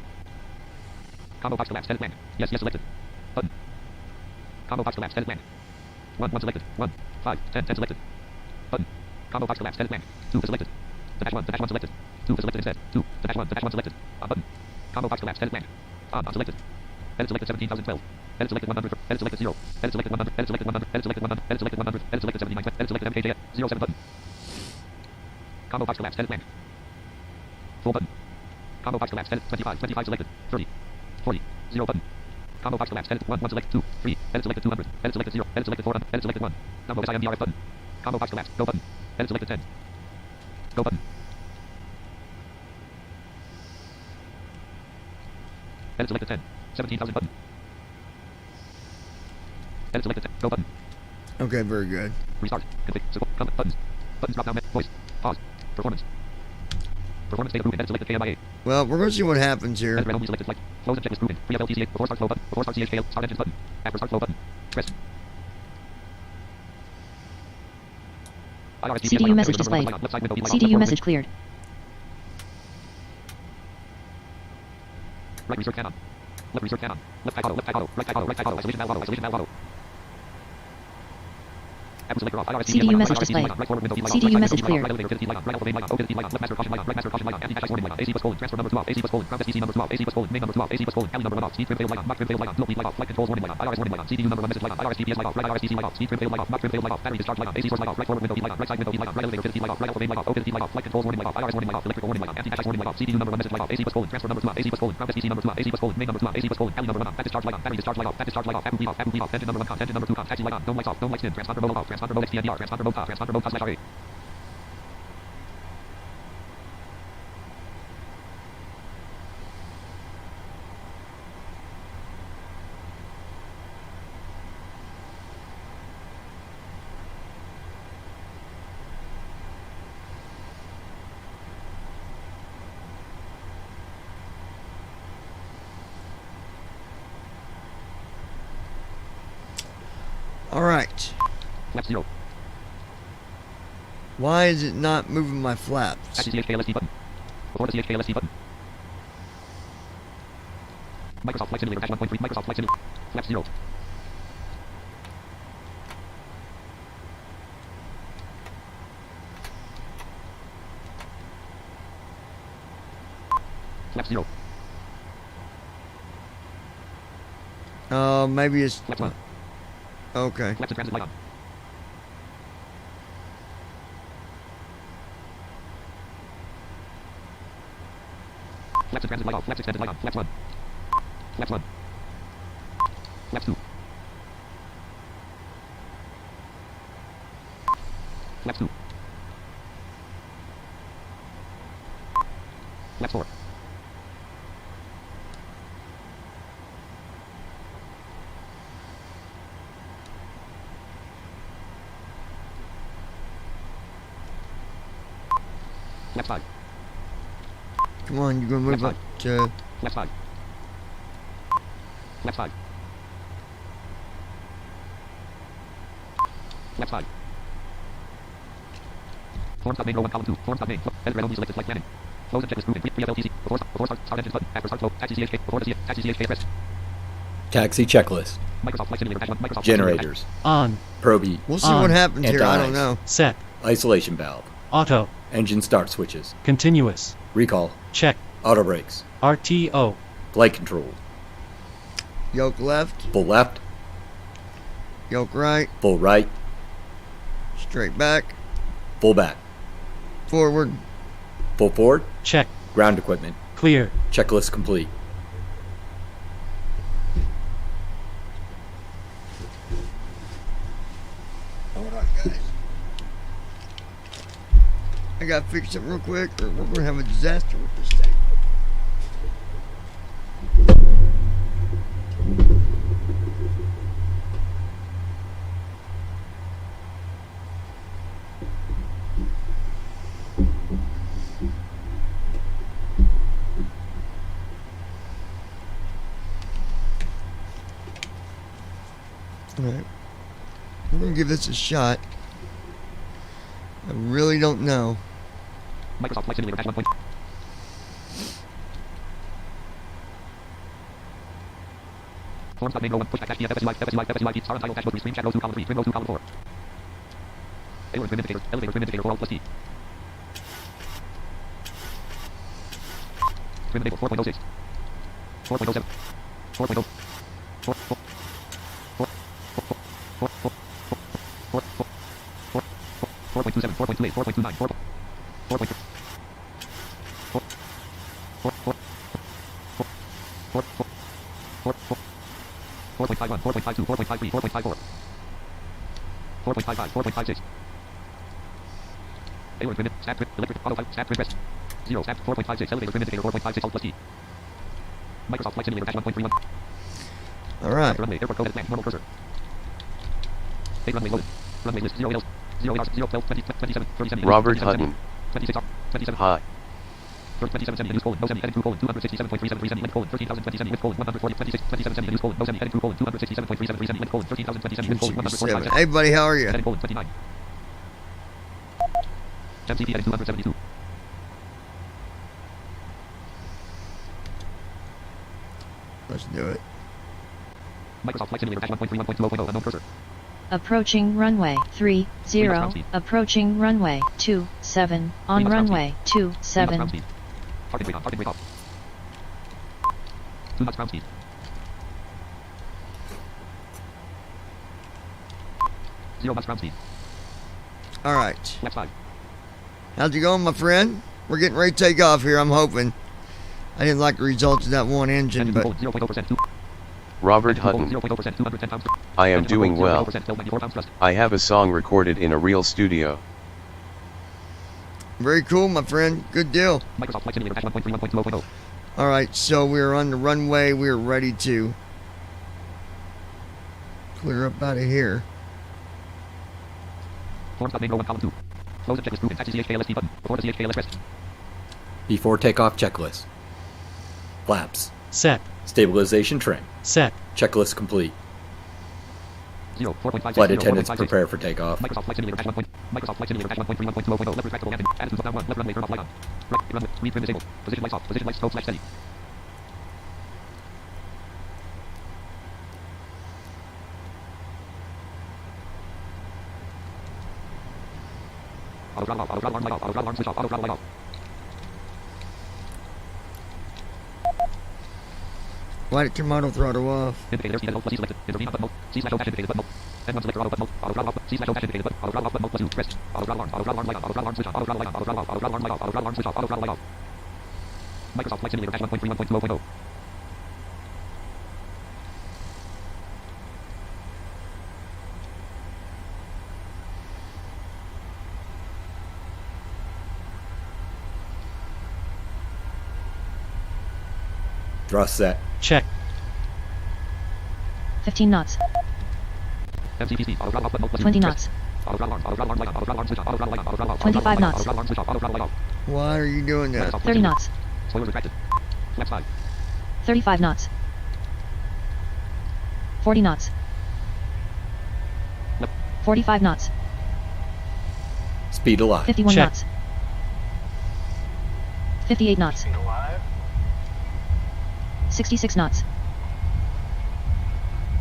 Combo box collapse. 10 blank. Yes. Yes. Selected. Button. Combo box collapse. 10 blank. 1 selected. 1, 5, 10 selected. Button. Combo box collapse. 10 blank. 2 is selected. The dash 1 selected. 2 is selected instead. 2. The dash 1 selected. Button. Combo box collapse. 10 blank. On selected. Edit selected 17,012. Edit selected 100. Edit selected 0. Edit selected 100. Edit selected 100. Edit selected 100. Edit selected 100. Edit selected 79. Edit selected MKJ. 07 button. Combo box collapse. 10 blank. Full button. Combo box collapse. Edit 25. 25 selected. 30. 40. 0 button. Combo box collapse. Edit 1 select 2. 3. Edit selected 200. Edit selected 0. Edit selected 400. Edit selected 1. Combo SIMDRF button. Combo box collapse. Go button. Edit selected 10. Go button. Edit selected 10. 17,000 button. Edit selected 10. Go button. Okay, very good. Restart. Config. Support. Comment. Buttons. Buttons drop down. Voice. Pause. Performance. Performance data grouping. Edit selected KMIA. Well, we're going to see what happens here. Edit randomly selected flight. Close the checklist grouping. Pre-FLTCA. Before start flow button. Before start CHKL. Start engines button. After start flow button. Press. CDU message displayed. CDU message cleared. Right research cannon. Left research cannon. Left type auto. Left type auto. Right type auto. Right type auto. Isolation valve auto. Isolation valve auto. CDU message displayed. CDU message cleared. Transfer number 12. AC bus colon. Ground STC number 12. AC bus colon. Main number 12. AC bus colon. Alley number 1 off. Speed trim failed light on. Mock trim failed light on. Low lead off. Flight controls warning light on. IRS warning light on. CDU number 1 message light on. IRS TPS light off. Right IRS TC light off. Speed trim failed light off. Mock trim failed light off. Battery discharge light on. AC source light off. Right forward window heat light on. Right side window heat light on. Right elevator 50 light off. Right alpha main light off. Open light off. Flight controls warning light off. IRS warning light off. Electrical warning light on. Anti-access warning light off. CDU number 1 message light off. AC bus colon. Transfer number 12. AC bus colon. Ground STC number 12. AC bus colon. Main number 12. AC bus colon. Alley number 1 on. Bat discharge light on. Battery discharge light off. Bat discharge light off. Apple bleed off. Apple bleed off. Engine number 1 con. Engine number 2 con. Taxi light on. Dome lights off. Dome lights dim. Transponder mode off. Transponder mode XTNDR. Transponder mode off. Transponder mode /RA. All right. Flap 0. Why is it not moving my flaps? At the CHKLST button. Before the CHKLST button. Microsoft Flight Simulator dash 1.3. Microsoft Flight Simulator. Flap 0. Flap 0. Maybe it's. Flap 1. Okay. Flaps and transit light on. Flaps and transit light off. Flaps extended light on. Flaps 1. Flaps 1. Flaps 2. Left 2. Left 4. Left 5. Come on, you're gonna move up to. Left 5. Left 5. Left 5. Form stop main row 1 column 2. Form stop main. Edit red only selected like planning. Close and checklist movement. Pre-LTC. Before start engines button. After start flow. Taxi CHK. Before the taxi CHK press. Taxi checklist. Microsoft Flight Simulator. Microsoft Generators. On. Probe. We'll see what happens here. I don't Anti-ice. know. Set. Isolation valve. Auto. Engine start switches. Continuous. Recall. Check. Auto brakes. RTO. Flight control. Yoke left. Full left. Yoke right. Full right. Straight back. Full back. Forward. Full forward. Check. Ground equipment. Clear. Checklist complete. Hold on, guys. I gotta fix something real quick, or we're gonna have a disaster with this thing. Alright. We're gonna give this a shot. I really don't know. Microsoft Flight Simulator 1. Form stop main row 1. Push back dash DFFSUI FFSUI star untitled dash mode screen chat row 2 column 3 trim row 2 column 4. Aileron trim indicator. Elevator trim indicator 4 alt plus T. Trim enable 4.06. 4.07. 4.0. 4.27, 4.28, 4.29, 4.3. 4.51, 4.52, 4.53, 4.54. 4.55, 4.56. Aileron trim, stat trim, electric, autopilot, stat trim rest. 0, stat 4.56, elevator trim indicator 4.56, alt plus T. Microsoft Flight Simulator 1.31. Alright. Runway, airport code at blank, normal cursor. 8 runway loaded. Runway list, 0 L's. 0 ARs, 0 12, 20, 27, 37. Robert Hutton. 26 R, 27. Hi. 27 semi, news colon, no semi, heading 2 colon, 267.37 semi, length colon, 13,020 semi, width colon, 140, 26, 27 semi, news colon, no semi, heading 2 colon, 267.37 semi, length colon, 13,020 semi, width colon, 145 semi. Hey buddy, how are you? Heading colon, 29. MCP heading 272. Let's do it. Microsoft Flight Simulator 1.31.20.0, unknown cursor. Approaching runway 30, approaching runway 27, on runway 27. Parking brake on, parking brake off. 2 knots ground speed. Zero knots ground speed. Alright. Left 5. How's it going, my friend? We're getting ready to take off here, I'm hoping. I didn't like the results of that one engine, but... 0.0%. Robert Hutton. 0.0%, 210 pounds. I am doing well. 94 pounds thrust. I have a song recorded in a real studio. Very cool, my friend. Good deal. Microsoft Flight Simulator 1.31.20.0. Alright, so we're on the runway. We're ready to clear up out of here. Form stop main row 1 column 2. Close and checklist movement. Taxi CHKLST button. Before the CHKLS rest. Before takeoff checklist. Flaps. Set. Stabilization trim. Set. Checklist complete. 0, 4.56. Flight attendants prepare for takeoff. Microsoft Flight Simulator 1. Microsoft Flight Simulator 1.31.20.0. Left retractable landing. Attitude of down 1. Left runway turn off light on. Right runway. Read trim disabled. Position lights off. Position lights scope slash steady. Auto throttle off. Auto throttle arm light off. Auto throttle arm switch off. Auto throttle light off. Why did your auto throttle off? Indicator C plus C selected. Intervene button mode. C slash O dash indicated button mode. N1 selector auto button mode. Auto throttle off. C slash O dash indicated button. Auto throttle off button mode plus 2. Rest. Auto throttle arm. Auto throttle arm light on. Auto throttle arm switch on. Auto throttle light on. Auto throttle off. Auto throttle arm light off. Auto throttle arm switch off. Auto throttle light off. Microsoft Flight Simulator 1.31.20.0. Thrust set. Check. 15 knots. 20 knots. 25 knots. Why are you doing that? 30 knots. 35 knots. 40 knots. 45 knots. Speed alive. 51 Check. knots. 58 knots. Speed alive. 66 knots.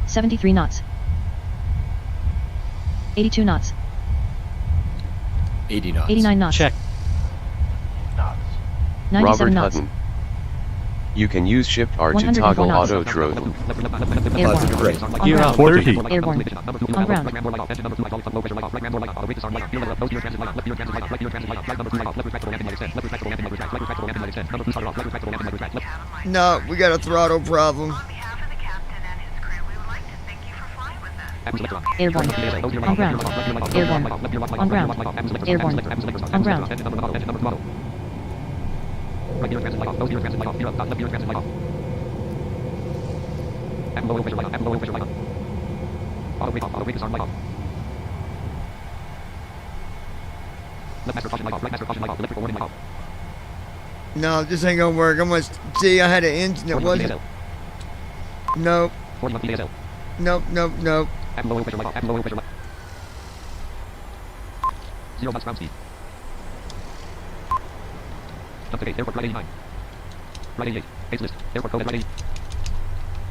73 knots. 82 knots. 80 knots. 89 knots. Check. Knots. 97 Robert knots. Hutton. You can use Shift R to 104 toggle knots. auto throttle. Airborne. Great. On Gear ground. up. 30. Airborne. On ground. No, we got a throttle problem. On behalf of the captain and his crew, we would like to thank you for flying with us. Airborne. On ground. Airborne. On ground. Airborne. On ground. No, this ain't gonna work. I'm gonna see. I had an engine that wasn't. Nope. Nope. Nope. Nope. Airport right 89. Right 88. Base list. Airport code at right 80.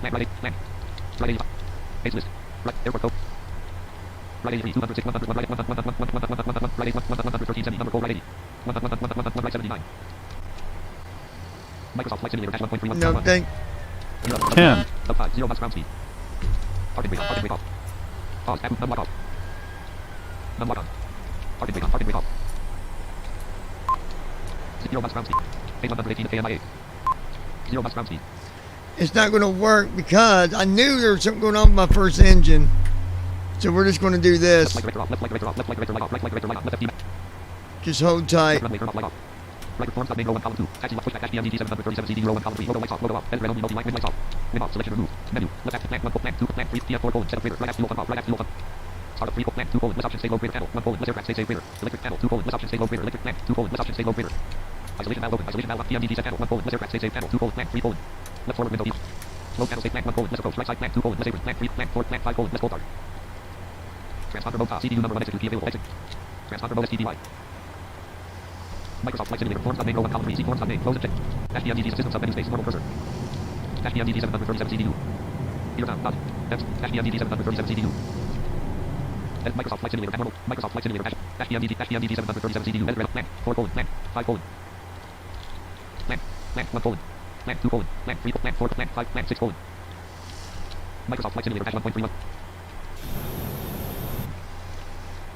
Land, right 8. Land. Right 85. Base list. Right. Airport code. Right 83. 206. 100. Right 100. Right 8. 113. 70. Number code right 80. 100. Right 79. Microsoft Flight Simulator dash 1.31. No, thank. 10. Sub 5. 0 knots ground speed. Target weight on. Target weight off. Pause. Num lock off. Num lock on. Target weight on. Target weight off. 0 knots ground speed. Base 118 to KMIA. 0 knots ground speed. It's not gonna work because I knew there was something going on with my first engine. So we're just gonna do this. Left flight director off. Left flight director off. Left flight director light off. Right flight director light on. Left FT. Just hold tight. Runway turn off light off. Right perform stop main row 1 column 2. Taxi lock push back dash DMDG 737 CD row 1 column 3. Logo lights off. Logo off. Red red only multi light lights off. Win off. Selection remove. Menu. Left active plant 1 plant 2 plant 3 TF 4 colon. Set up greater. Right active fuel off. Right active fuel off. Start up 3 plant 2 colon. List option stay low greater panel. 1 colon. List aircraft stay greater. Electric panel 2 colon. List option stay low greater. Electric plant 2 colon. List option stay low greater. Isolation valve open. Isolation valve lock. TMDG set panel 1 colon. List aircraft stay panel 2 colon. Plant 3 colon. Left forward window east. Low panel stay plant 1 colon. List approach. Right side plant 2 colon. List aircraft plant 3 plant 4 plant 5 colon. List cold start. Transponder mode top. CDU number 1 exit 2 P available exit. Transponder mode STDY. Microsoft Flight Simulator. Forms main row 1 column 3. C forms main. Close and check. Dash DMDG system submenu space. Normal cursor. Dash DMDG 737 CDU. Ear down. Dot. Dash DMDG 737 CDU. Microsoft Flight Simulator. Normal. Microsoft Flight Simulator. Dash DMDG 737 CDU. Edit red. Plant. 4 colon. Plant. 5 colon. Plant. Plant. 1 colon. Plant. 2 colon. Plant. 3 plant. 4 plant. 5 plant. 6 colon. Microsoft Flight Simulator. Dash 1.31.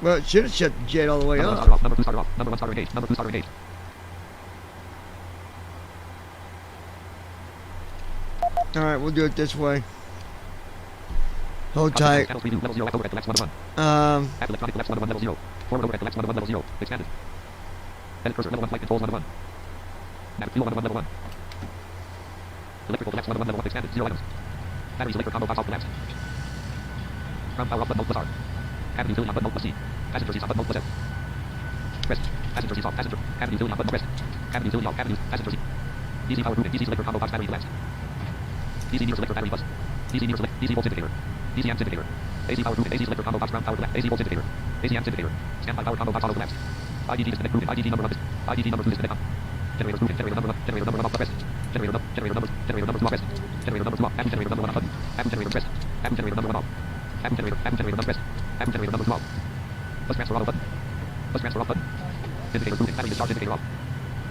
Well, it should have shut the jet all the way Number 1 up. starter off. Number 2 starter off. Number 1 starter engaged. Number 2 starter engaged. Alright, we'll do it this way. Hold tight. Channel 3 new. Level 0. Overhead collapse 1 1. Active electronic collapse 1 1 level 0. Forward overhead collapse 1 1 level 0. Expanded. Edit cursor. Level 1 flight controls 1 1. Nav fuel 1 1 level 1. Electrical collapse 1 1 level 1. Expanded. 0 items. Battery selector combo box off collapse. Ground power off button plus R. Cabin utility on button plus C. Passenger seats on button plus F. Press. Passenger seats off. Passenger. Cabin utility on button press. Cabin utility off. Cabin passenger seat. DC power rooted. DC selector combo box battery collapse. DC meter selector battery bus. DC meter select. DC volts indicator. DC amps indicator. AC power rooted. AC selector combo box ground power collapse. AC volts indicator. AC amps indicator. Standby power combo box auto collapse. IDD disconnect rooted. IDD number 1. IDD number 2 disconnect on. Generator rooted. Generator number 1. Generator number 1 off press. Generator number. Generator number 2 off press. Generator number 2 off. App generator number 1 off button. App generator press. App generator number 1 off. App generator number press. App generator number 2 off. Bus transfer auto button. Bus transfer off button. Indicator rooted. Battery discharge indicator off.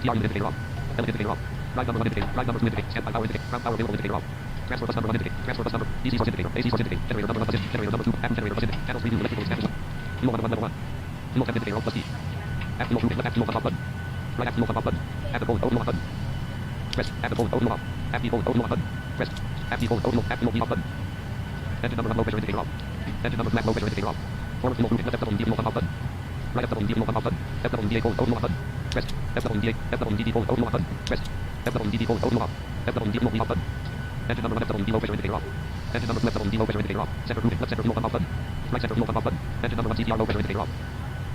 TR unit indicator off. Element indicator off. Ride number 1 indicator. Ride number 2 indicator. Standby power indicator. Ground power available indicator off. Transfer bus number 1 indicator. Transfer bus number. DC source indicator. AC source indicator. Generator number 1 position. Generator number 2. App generator position. Channel 3 new electrical expansion. Fuel 1 1 level 1. Fuel temp indicator off plus D. App fuel rooted. Left app fuel off button. Right app fuel off button. App the colon O off button. Press. App the colon O off. App the colon O off button. Press. App the colon O off. App fuel off button. Engine number 1 low pressure indicator off. Engine number flat low pressure indicator off. Forward fuel rooted. Left FWD fuel off button. Right FWD fuel off button. FWDA colon O off button. Press. FWDA. FWDD colon O off button. Press. FWDD colon O off. F W D off button. Engine number 1 F W D low pressure indicator off. Engine number 2 F W D low pressure indicator off. Center moving. Left center fuel pump off button. Right center fuel pump off button. Engine number 1 CTR low pressure indicator off.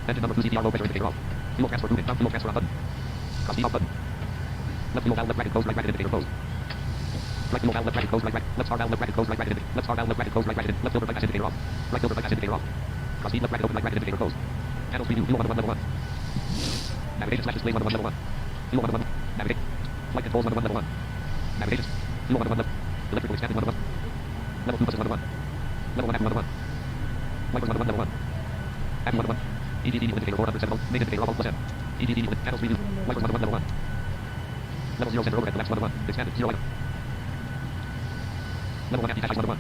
Engine number 2 CTR low pressure indicator off. Fuel transfer moving. Down fuel transfer on button. Cross speed off button. Left fuel valve left bracket closed. Right bracket indicator closed. Right fuel valve left bracket closed. Right bracket. Left star valve left bracket closed. Right bracket. Left star valve left bracket closed. Right bracket. Left filter bypass indicator off. Right filter bypass indicator off. Cross speed left bracket open. Right bracket indicator closed. Channel preview. Fuel 1 level 1. Navigation slash display 1 level 1. Fuel 1 Navigate. Flight controls 1 level 1. Navigation. Fuel 1 left. Electrical expanding 1 Level 2 buses 1 Level 1 active 1 Micros 1 level 1. Active 1 EGD indicator 470. Main indicator off plus M. EGD channels preview. Micros 1 level 1. Level 0 center overhead collapse 1 Expanded 0 item. Level 1 anti-hash 1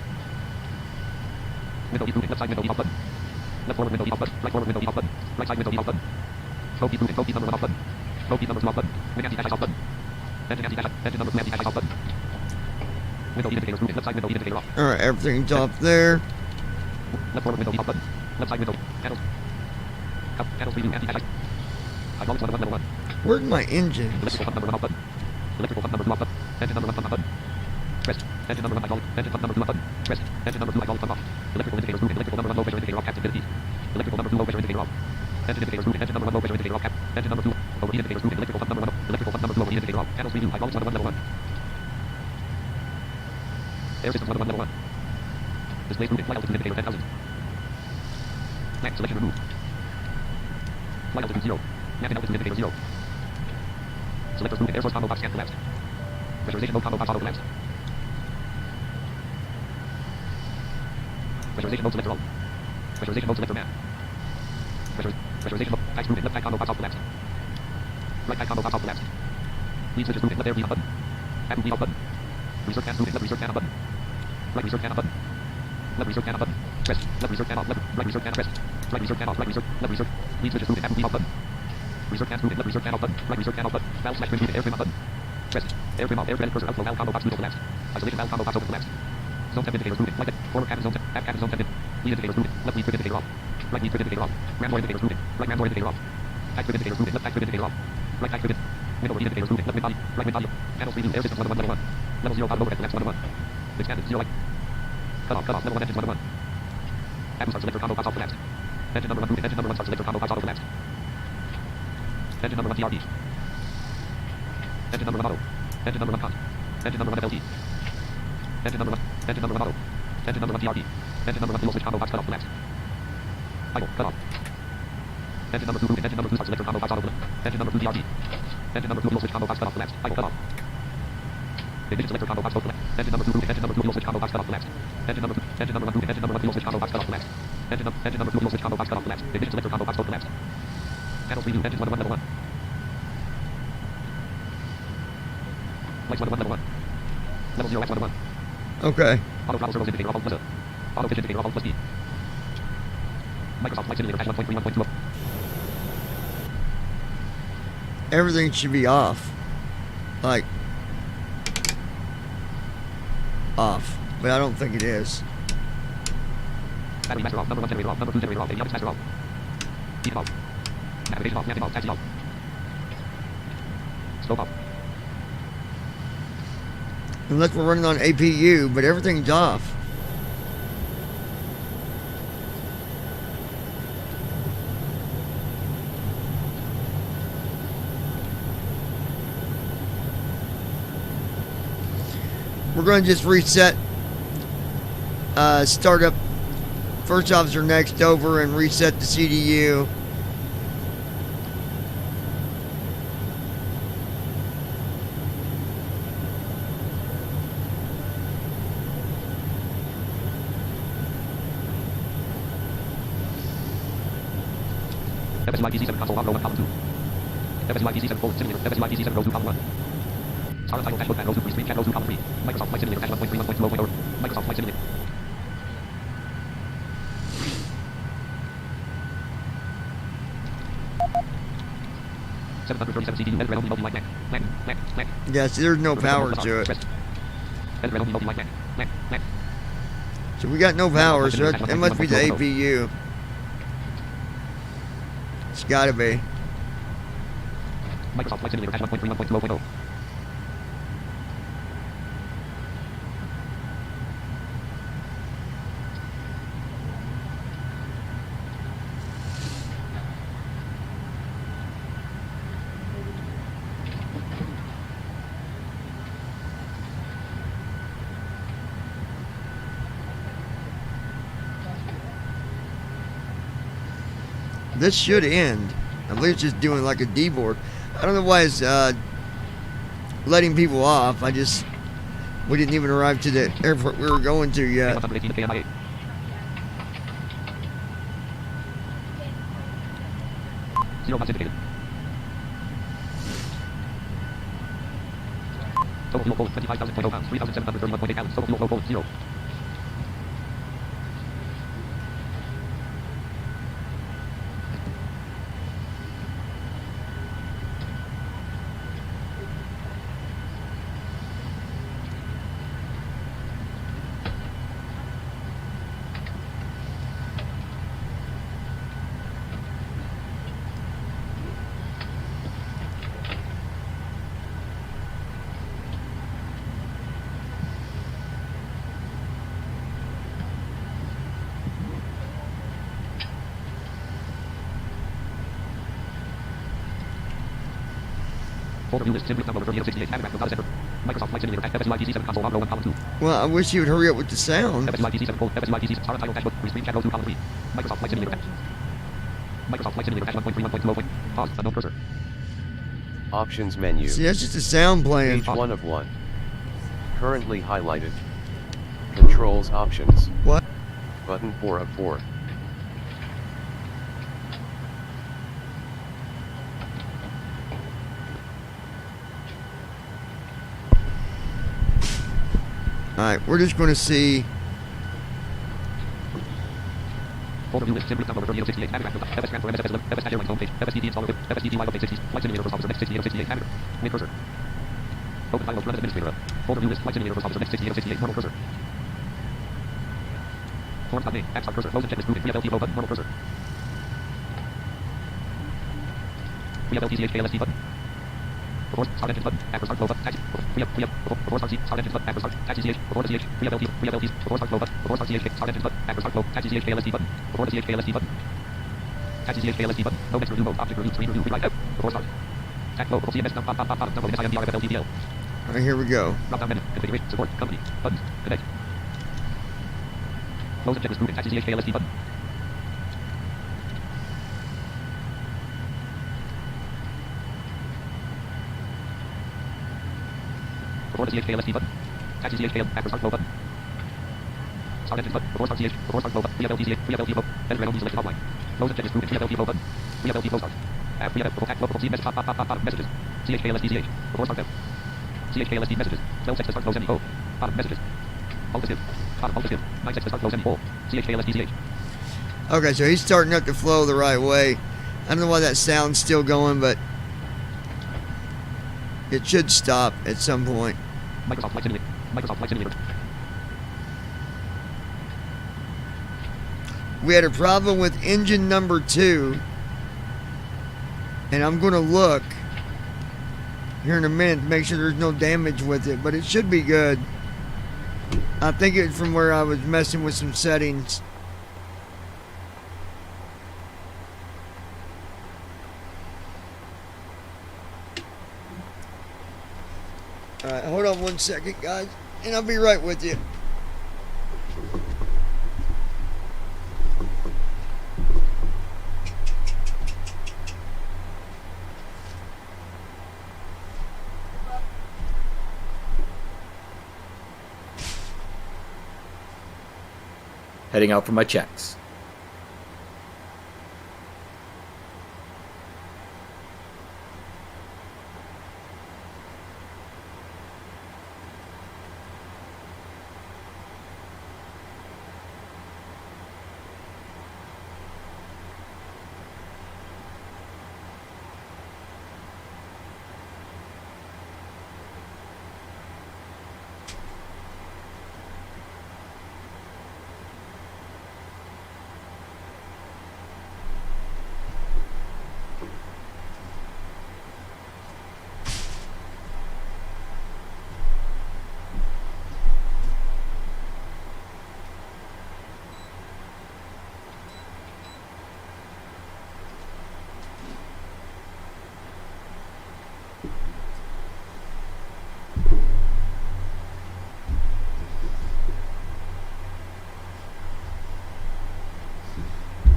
Window E left side window E off button. Left forward window E off button. Right forward window E off button. Right side window E off button. Probe E probe number off button. Probe E numbers off button. Wing anti-hash off button. Engine anti-hash. Engine number 2 anti-hash off button. Window E indicators moving. Left side window E indicator off. Alright, everything's off there. Left forward window E off button. Left side window. Panels. Panels preview anti-hash. Hydraulics 1 level 1. Where's my engine? Electrical pump number off button. Electrical pump number 2 off button. Engine number 1 pump off button. Pressed. Engine number 1 hydraulic. Engine pump number 2 off button. Pressed. Engine number 2 hydraulic pump off. Electrical indicators moving. Electrical number 1 low pressure indicator off. Captain ability. Electrical number 2 low pressure indicator off. Engine indicators moving. Engine number 1 low pressure indicator off. Cap. Engine number 2 over E indicators moving. Electrical pump number 1. Electrical pump number 2 over E indicator off. Panels preview. Hydraulics 1 level 1. Air systems 1 level 1. Displays moving. Flight altitude indicator 10,000. Max selection removed. Flight altitude 0. Mapping altitude indicator 0. Selectors moving. Air source combo box scan collapsed. Pressurization mode combo box auto collapsed. Pressurization mode selector on. Pressurization mode selector man. Pressurization mode. Tight moving. Left tight combo box auto collapsed. Right tight combo box auto collapsed. Lead switches moving. Left air breathe button. Add breathe button. Reserve can moving. Left reserve can button. Right reserve can button. Left reserve can button. Press. Left reserve can off. Left right reserve can press. Right reserve can off. Right reserve. Left reserve. Lead switches moving. Add breathe button. Reserve can moving. Left reserve can off button. Right reserve can off button. Valve slash wind moving. Air trim off button. Press. Air trim off. Air threaded cursor outflow valve combo box neutral collapsed. Isolation valve combo box open collapsed. Zone temp indicators moving. Flight forward cabin zone temp. Aft cabin zone temp. Lead indicators moving. Left lead trip indicator off. Right lead trip indicator off. Ram door indicators moving. Right ram door indicator off. Tight trip indicators moving. Left tight trip indicator off. Right tight trip. Window lead indicators moving. Left wind body. Right wind body. Panels preview. Air systems 1 level 1. Level 0 auto overhead collapse 1 Expanded 0 light. Cut off. Level 1 engines 1 Atom star selector combo box auto collapsed. Engine number 1 moving. Engine number 1 star selector combo box auto collapsed. Engine number 1 TRD. Engine number 1 auto. Engine number 1 con. Engine number 1 FLT. Engine number 1. Engine number 1 auto. Engine number 1 TRD. Engine number 1 fuel switch combo box cut off collapsed. Idle. Cut off. Engine number 2 moving. Engine number 2 star selector combo box auto collapsed. Engine number 2 TRD. Engine number 2 fuel switch combo box cut off collapsed. Idle. Cut off. Ignition selector combo box collapsed. Engine number 2 moving. Engine number 2 fuel switch combo box cut off collapsed. Engine number 2. Engine number 1 moving. Engine number 1 fuel switch combo box cut off collapsed. Engine number 2 fuel switch combo box cut off collapsed. Ignition selector combo box collapsed. Panels preview. Engines 1 level 1. Lights 1 level 1. Level 0 X 1 Okay. Auto throttle servos indicator off all plus A. Auto pitch indicator off all plus B. Microsoft Flight Simulator patch 1.3 1.2. Everything should be off. Like, off. But I don't think it is. Battery master off. Number 1 generator off. Number 2 generator off. Avionics master off. Heat off. Navigation off. Mapping off. Taxi off. Scope off. Unless we're running on APU, but everything's off. We're going to just reset, start up first officer next over and reset the CDU. FSUIPC7 console log row 1 column 2. FSUIPC7 colon simulator. FSUIPC7 row 2 column 1. Star title dashboard pan row 2 3 screen chat row 2 column 3. Microsoft Flight Simulator patch 1.3 1.2. Microsoft Flight Simulator. CDU Edred only multi-light Mac. Yeah, see, there's no power to it. Edred only multi-light Mac. So we got no power, so it must be the APU. It's gotta be. Microsoft Flight Simulator patch 1.3 1.2. This should end. I believe it's just doing like a D-board. I don't know why it's letting people off. We didn't even arrive to the airport we were going to yet. Zero miles indicated. Total fuel quota 25,000 pounds, 3,731.8 gallons. Total fuel quota 0. Microsoft Flight Simulator FS2020 console log 1 column 2. Well, I wish you would hurry up with the sound. FS2020 FS2020 start title dashboard screen chat 02 column 3. Microsoft Flight Simulator Microsoft Flight Simulator 1.31.20. Pause. Unknown cursor. Options menu. See, that's just the sound playing. Page 1 of 1. Currently highlighted. Controls options. What? Button 4 of 4. Alright, we're just going to see. Folder view list, Sim number 3868, FS Grant for MSFS, FS Airlines homepage, FSDT installer, FSDT live update 60, Flight Simulator first officer, next 68, Navigator, main cursor. Open file, run as administrator. Folder view list, Flight Simulator first officer, next 68, normal cursor. Forms name, Axar cursor, close and checklist moving, 3FLT button, normal cursor. 3FLT CHKLST button. Record, start engines button, Acro start flow button, taxi, record start start engines button, Acro start, taxi CH, record the CH, 3FLT, record start flow button, record start CH, start engines button, Acro start flow, taxi CH KLST button, record the CH KLST button, taxi CH KLST button, no next review mode, object review, screen review, rewrite out, record start, tax flow, CMS, download SIMDRFLTDL. Alright, here we go. Drop down menu, configuration, support, company, buttons, connect. Close and checklist moving, taxi CH KLST button. Record the CH KLST button. Taxi CH KL, Acro start flow button. Start engines button, record start CH, record start flow button, 3FLT CH, 3FLT flow, enter Renault selected offline. Close and checklist moving, 3FLT flow button. 3FLT flow start. Add 3FLT, tax local, CMS, pop, messages. CH KLST CH, record start them. CH KLST messages. Spell text to start flow semi-o. Bottom messages. Alt div. Bottom alt div. 9 text to start flow semi-o. CH KLST CH. Okay, so he's starting up the flow the right way. I don't know why that sound's still going, but it should stop at some point. Microsoft Flight Simulator. Microsoft Flight Simulator. We had a problem with engine number 2, and I'm going to look here in a minute to make sure there's no damage with it, but it should be good. I think it's from where I was messing with some settings. Alright, hold on 1 second, guys, and I'll be right with you. Heading out for my checks.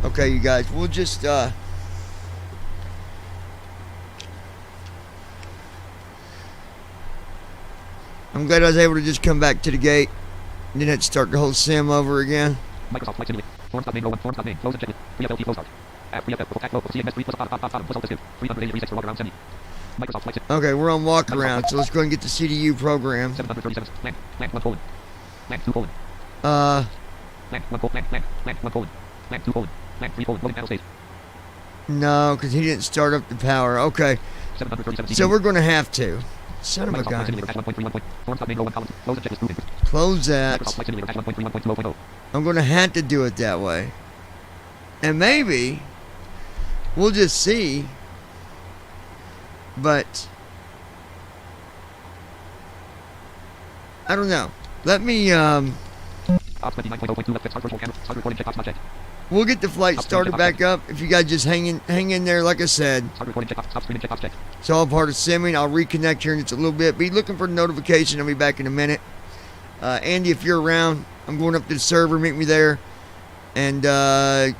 Okay, you guys, we'll just I'm glad I was able to just come back to the gate. Didn't have to start the whole sim over again. Microsoft Flight Simulator. Forms.main row 1. Forms.main. Close and checklist. Free FLT close start. App free FF. Attack local. CMS 3 plus bottom plus alt disk. 380 resets for walk around semi. Microsoft Flight Simulator. Okay, we're on walk around, so let's go and get the CDU program. 737. Land 1 colon. Land 2 colon. Land 1 colon. Land 1 colon. Land 2 colon. Land 3 colon. Loading panel state. No, because he didn't start up the power. Okay. 737. So we're going to have to. Son of a gun. Close that. I'm going to have to do it that way. And maybe we'll just see. But I don't know. Let me we'll get the flight started back up. If you guys just hang in there, like I said. It's all part of simming. I'll reconnect here in just a little bit. Be looking for the notification. I'll be back in a minute. Andy, if you're around, I'm going up to the server. Meet me there. And yeah.